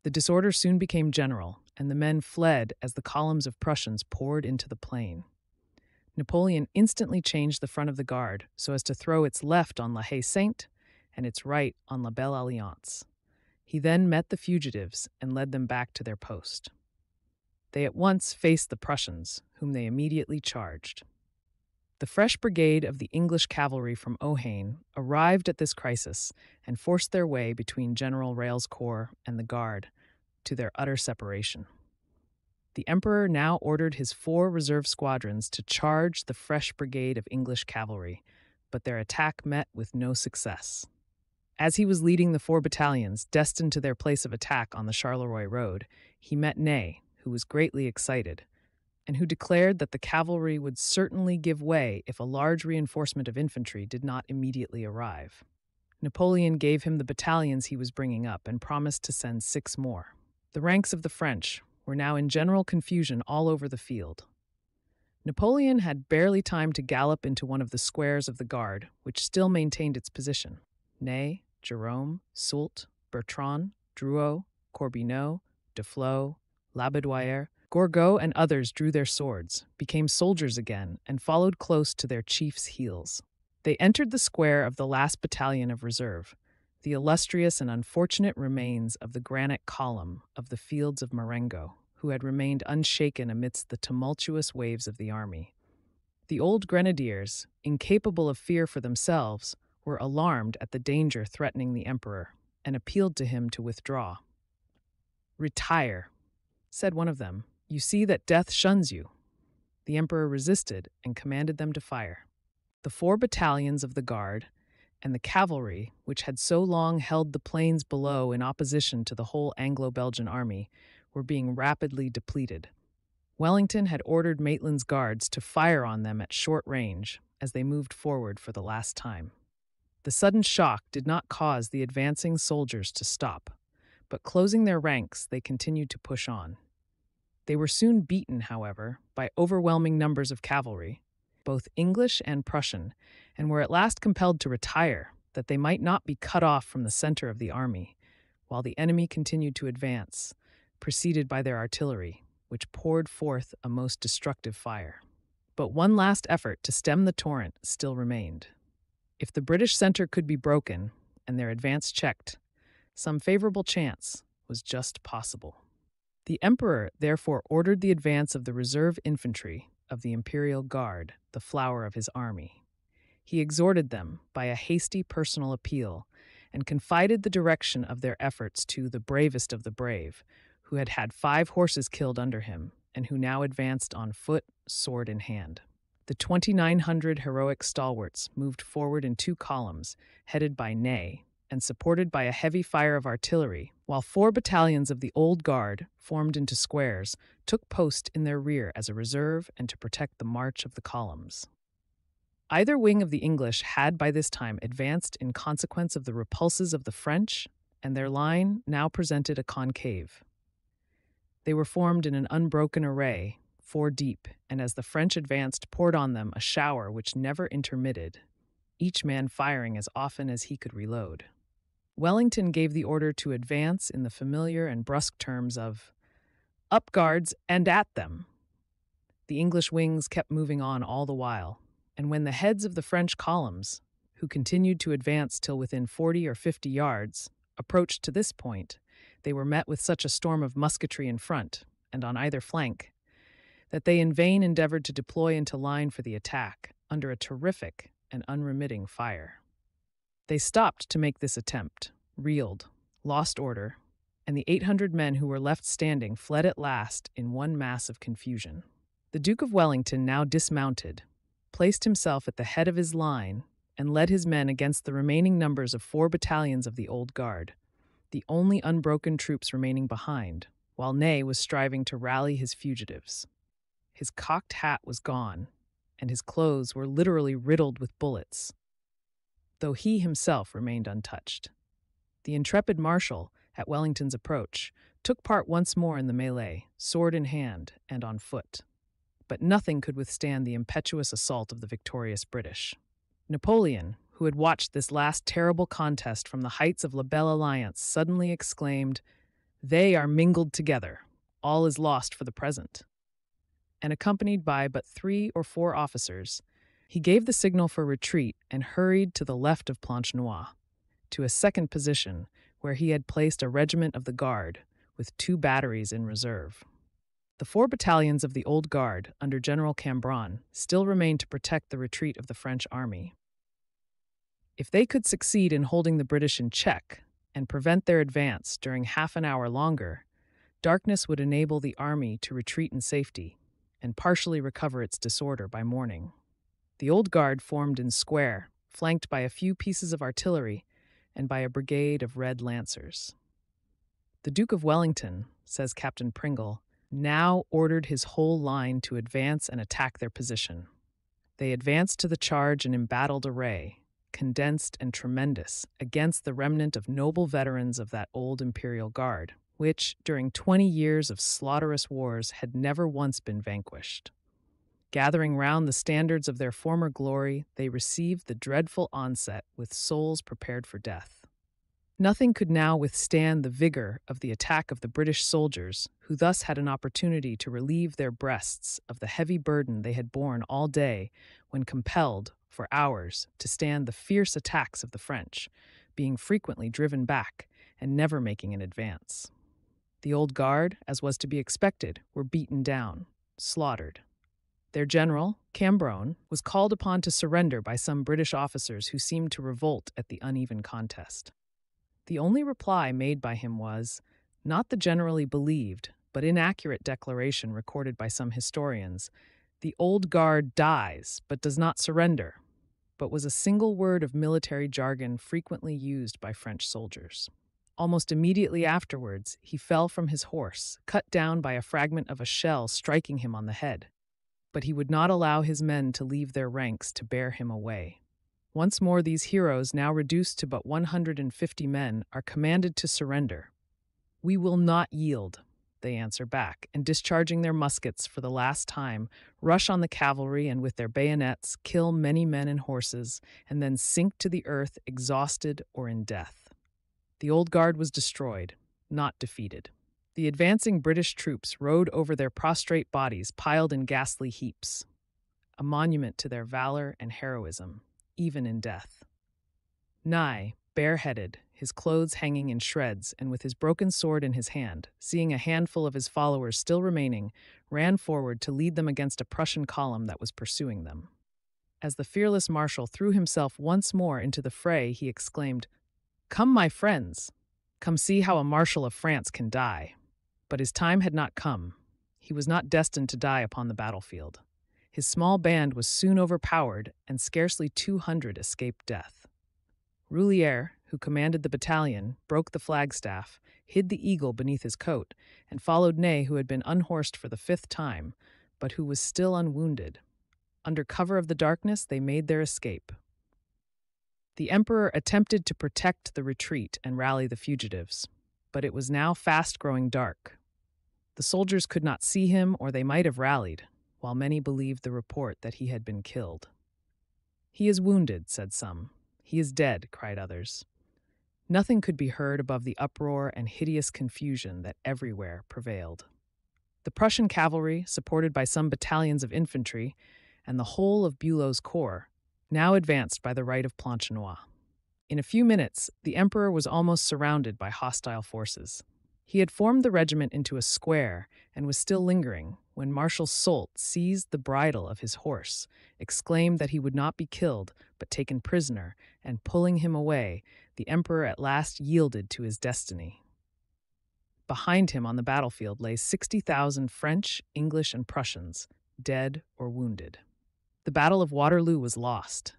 The disorder soon became general, and the men fled as the columns of Prussians poured into the plain. Napoleon instantly changed the front of the guard so as to throw its left on La Haye-Sainte and its right on La Belle Alliance. He then met the fugitives and led them back to their post. They at once faced the Prussians, whom they immediately charged. The fresh brigade of the English cavalry from Ohain arrived at this crisis and forced their way between General Reille's corps and the Guard to their utter separation. The Emperor now ordered his 4 reserve squadrons to charge the fresh brigade of English cavalry, but their attack met with no success. As he was leading the 4 battalions destined to their place of attack on the Charleroi road, he met Ney, who was greatly excited, and who declared that the cavalry would certainly give way if a large reinforcement of infantry did not immediately arrive. Napoleon gave him the battalions he was bringing up and promised to send 6 more. The ranks of the French were now in general confusion all over the field. Napoleon had barely time to gallop into one of the squares of the guard, which still maintained its position. Ney, Jerome, Soult, Bertrand, Drouot, Corbineau, Duflot, Labédoyère, Gourgaud, and others drew their swords, became soldiers again, and followed close to their chief's heels. They entered the square of the last battalion of reserve, the illustrious and unfortunate remains of the granite column of the fields of Marengo, who had remained unshaken amidst the tumultuous waves of the army. The old grenadiers, incapable of fear for themselves, were alarmed at the danger threatening the emperor, and appealed to him to withdraw. "Retire," said one of them. "You see that death shuns you." The emperor resisted and commanded them to fire. The 4 battalions of the guard and the cavalry, which had so long held the plains below in opposition to the whole Anglo-Belgian army, were being rapidly depleted. Wellington had ordered Maitland's guards to fire on them at short range as they moved forward for the last time. The sudden shock did not cause the advancing soldiers to stop, but closing their ranks, they continued to push on. They were soon beaten, however, by overwhelming numbers of cavalry, both English and Prussian, and were at last compelled to retire, that they might not be cut off from the center of the army, while the enemy continued to advance, preceded by their artillery, which poured forth a most destructive fire. But one last effort to stem the torrent still remained. If the British center could be broken and their advance checked, some favorable chance was just possible. The emperor therefore ordered the advance of the reserve infantry of the Imperial Guard, the flower of his army. He exhorted them by a hasty personal appeal and confided the direction of their efforts to the bravest of the brave, who had had 5 horses killed under him and who now advanced on foot, sword in hand. The 2,900 heroic stalwarts moved forward in 2 columns, headed by Ney, and supported by a heavy fire of artillery, while 4 battalions of the Old Guard, formed into squares, took post in their rear as a reserve and to protect the march of the columns. Either wing of the English had by this time advanced in consequence of the repulses of the French, and their line now presented a concave. They were formed in an unbroken array, 4 deep, and as the French advanced, poured on them a shower which never intermitted, each man firing as often as he could reload. Wellington gave the order to advance in the familiar and brusque terms of "Up, guards, and at them!" The English wings kept moving on all the while, and when the heads of the French columns, who continued to advance till within 40 or 50 yards, approached to this point, they were met with such a storm of musketry in front, and on either flank, that they in vain endeavored to deploy into line for the attack, under a terrific and unremitting fire. They stopped to make this attempt, reeled, lost order, and the 800 men who were left standing fled at last in one mass of confusion. The Duke of Wellington now dismounted, placed himself at the head of his line, and led his men against the remaining numbers of 4 battalions of the Old Guard, the only unbroken troops remaining behind, while Ney was striving to rally his fugitives. His cocked hat was gone, and his clothes were literally riddled with bullets, though he himself remained untouched. The intrepid Marshal, at Wellington's approach, took part once more in the melee, sword in hand and on foot. But nothing could withstand the impetuous assault of the victorious British. Napoleon, who had watched this last terrible contest from the heights of La Belle Alliance, suddenly exclaimed, "They are mingled together. All is lost for the present." And accompanied by but 3 or 4 officers, he gave the signal for retreat and hurried to the left of Planchenoit, to a second position where he had placed a regiment of the Guard with 2 batteries in reserve. The 4 battalions of the Old Guard under General Cambron still remained to protect the retreat of the French army. If they could succeed in holding the British in check and prevent their advance during half an hour longer, darkness would enable the army to retreat in safety and partially recover its disorder by morning. The Old Guard formed in square, flanked by a few pieces of artillery and by a brigade of Red Lancers. The Duke of Wellington, says Captain Pringle, now ordered his whole line to advance and attack their position. They advanced to the charge in embattled array, condensed and tremendous, against the remnant of noble veterans of that old Imperial Guard, which, during 20 years of slaughterous wars, had never once been vanquished. Gathering round the standards of their former glory, they received the dreadful onset with souls prepared for death. Nothing could now withstand the vigor of the attack of the British soldiers, who thus had an opportunity to relieve their breasts of the heavy burden they had borne all day when compelled, for hours, to stand the fierce attacks of the French, being frequently driven back and never making an advance. The Old Guard, as was to be expected, were beaten down, slaughtered. Their general, Cambronne, was called upon to surrender by some British officers who seemed to revolt at the uneven contest. The only reply made by him was, not the generally believed, but inaccurate declaration recorded by some historians, "The Old Guard dies, but does not surrender," but was a single word of military jargon frequently used by French soldiers. Almost immediately afterwards, he fell from his horse, cut down by a fragment of a shell striking him on the head. But he would not allow his men to leave their ranks to bear him away. Once more these heroes, now reduced to but 150 men, are commanded to surrender. "We will not yield," they answer back, and discharging their muskets for the last time, rush on the cavalry and with their bayonets kill many men and horses, and then sink to the earth exhausted or in death. The Old Guard was destroyed, not defeated. The advancing British troops rode over their prostrate bodies piled in ghastly heaps, a monument to their valor and heroism, even in death. Ney, bareheaded, his clothes hanging in shreds, and with his broken sword in his hand, seeing a handful of his followers still remaining, ran forward to lead them against a Prussian column that was pursuing them. As the fearless marshal threw himself once more into the fray, he exclaimed, "Come, my friends, come see how a marshal of France can die." But his time had not come. He was not destined to die upon the battlefield. His small band was soon overpowered, and scarcely 200 escaped death. Roulier, who commanded the battalion, broke the flagstaff, hid the eagle beneath his coat, and followed Ney, who had been unhorsed for the 5th time, but who was still unwounded. Under cover of the darkness, they made their escape. The emperor attempted to protect the retreat and rally the fugitives, but it was now fast growing dark. The soldiers could not see him, or they might have rallied, while many believed the report that he had been killed. "He is wounded," said some. "He is dead," cried others. Nothing could be heard above the uproar and hideous confusion that everywhere prevailed. The Prussian cavalry, supported by some battalions of infantry, and the whole of Bülow's corps, now advanced by the right of Planchenoit. In a few minutes, the emperor was almost surrounded by hostile forces. He had formed the regiment into a square and was still lingering when Marshal Soult seized the bridle of his horse, exclaimed that he would not be killed but taken prisoner, and pulling him away, the emperor at last yielded to his destiny. Behind him on the battlefield lay 60,000 French, English, and Prussians, dead or wounded. The Battle of Waterloo was lost,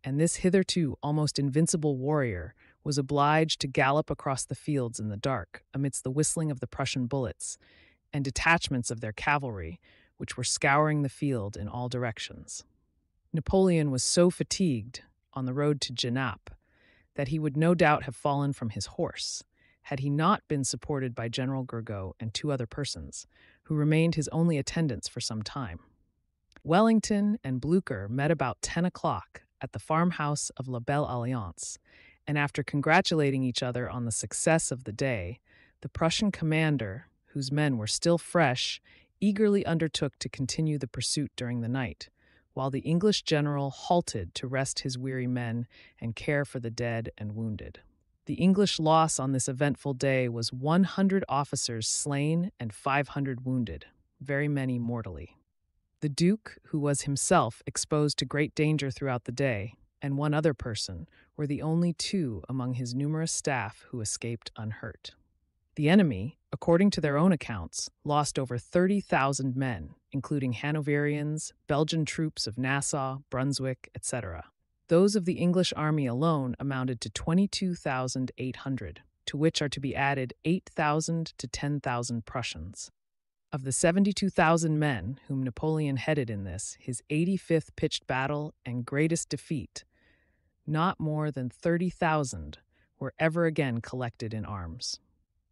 and this hitherto almost invincible warrior was obliged to gallop across the fields in the dark amidst the whistling of the Prussian bullets and detachments of their cavalry, which were scouring the field in all directions. Napoleon was so fatigued on the road to Genappe that he would no doubt have fallen from his horse, had he not been supported by General Gourgaud and 2 other persons, who remained his only attendants for some time. Wellington and Blücher met about 10 o'clock at the farmhouse of La Belle Alliance, and after congratulating each other on the success of the day, the Prussian commander, whose men were still fresh, eagerly undertook to continue the pursuit during the night, while the English general halted to rest his weary men and care for the dead and wounded. The English loss on this eventful day was 100 officers slain and 500 wounded, very many mortally. The Duke, who was himself exposed to great danger throughout the day, and 1 other person were the only 2 among his numerous staff who escaped unhurt. The enemy, according to their own accounts, lost over 30,000 men, including Hanoverians, Belgian troops of Nassau, Brunswick, etc. Those of the English army alone amounted to 22,800, to which are to be added 8,000 to 10,000 Prussians. Of the 72,000 men whom Napoleon headed in this, his 85th pitched battle and greatest defeat, not more than 30,000 were ever again collected in arms.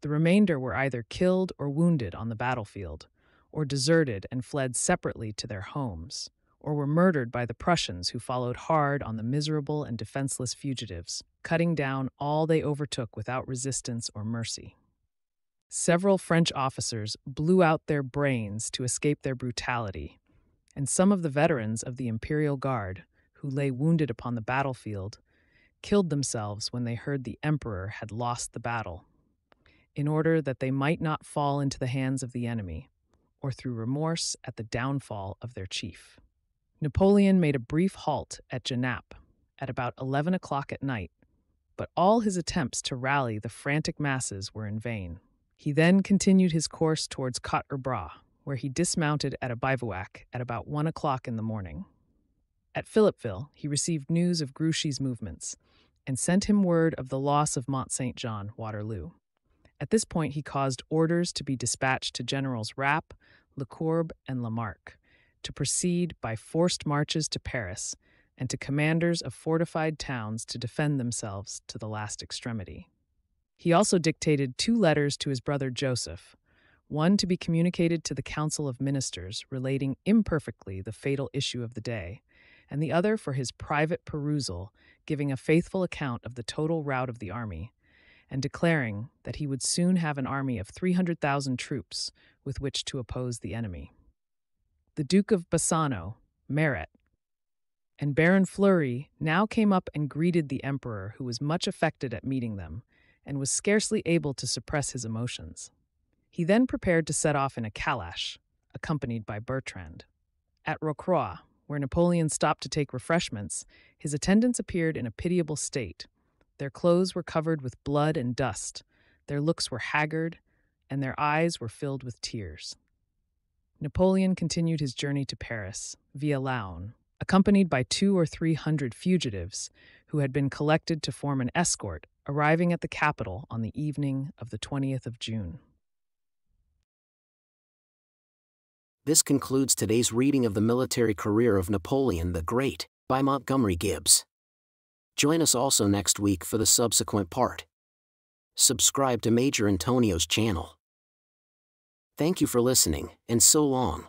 The remainder were either killed or wounded on the battlefield, or deserted and fled separately to their homes, or were murdered by the Prussians who followed hard on the miserable and defenseless fugitives, cutting down all they overtook without resistance or mercy. Several French officers blew out their brains to escape their brutality, and some of the veterans of the Imperial Guard, who lay wounded upon the battlefield, killed themselves when they heard the emperor had lost the battle, in order that they might not fall into the hands of the enemy, or through remorse at the downfall of their chief. Napoleon made a brief halt at Genappe at about 11 o'clock at night, but all his attempts to rally the frantic masses were in vain. He then continued his course towards Quatre-Bras, where he dismounted at a bivouac at about 1 o'clock in the morning. At Philippeville, he received news of Grouchy's movements and sent him word of the loss of Mont-Saint-Jean, Waterloo. At this point, he caused orders to be dispatched to Generals Rapp, Lecourbe, and Lamarck to proceed by forced marches to Paris and to commanders of fortified towns to defend themselves to the last extremity. He also dictated 2 letters to his brother Joseph, one to be communicated to the Council of Ministers relating imperfectly the fatal issue of the day, and the other for his private perusal, giving a faithful account of the total rout of the army, and declaring that he would soon have an army of 300,000 troops with which to oppose the enemy. The Duke of Bassano, Maret, and Baron Fleury now came up and greeted the emperor, who was much affected at meeting them, and was scarcely able to suppress his emotions. He then prepared to set off in a calash, accompanied by Bertrand. At Rocroi, where Napoleon stopped to take refreshments, his attendants appeared in a pitiable state. Their clothes were covered with blood and dust, their looks were haggard, and their eyes were filled with tears. Napoleon continued his journey to Paris, via Laon, accompanied by 200 or 300 fugitives who had been collected to form an escort, arriving at the capital on the evening of the 20th of June. This concludes today's reading of The Military Career of Napoleon the Great by Montgomery Gibbs. Join us also next week for the subsequent part. Subscribe to Major Intonio's channel. Thank you for listening, and so long.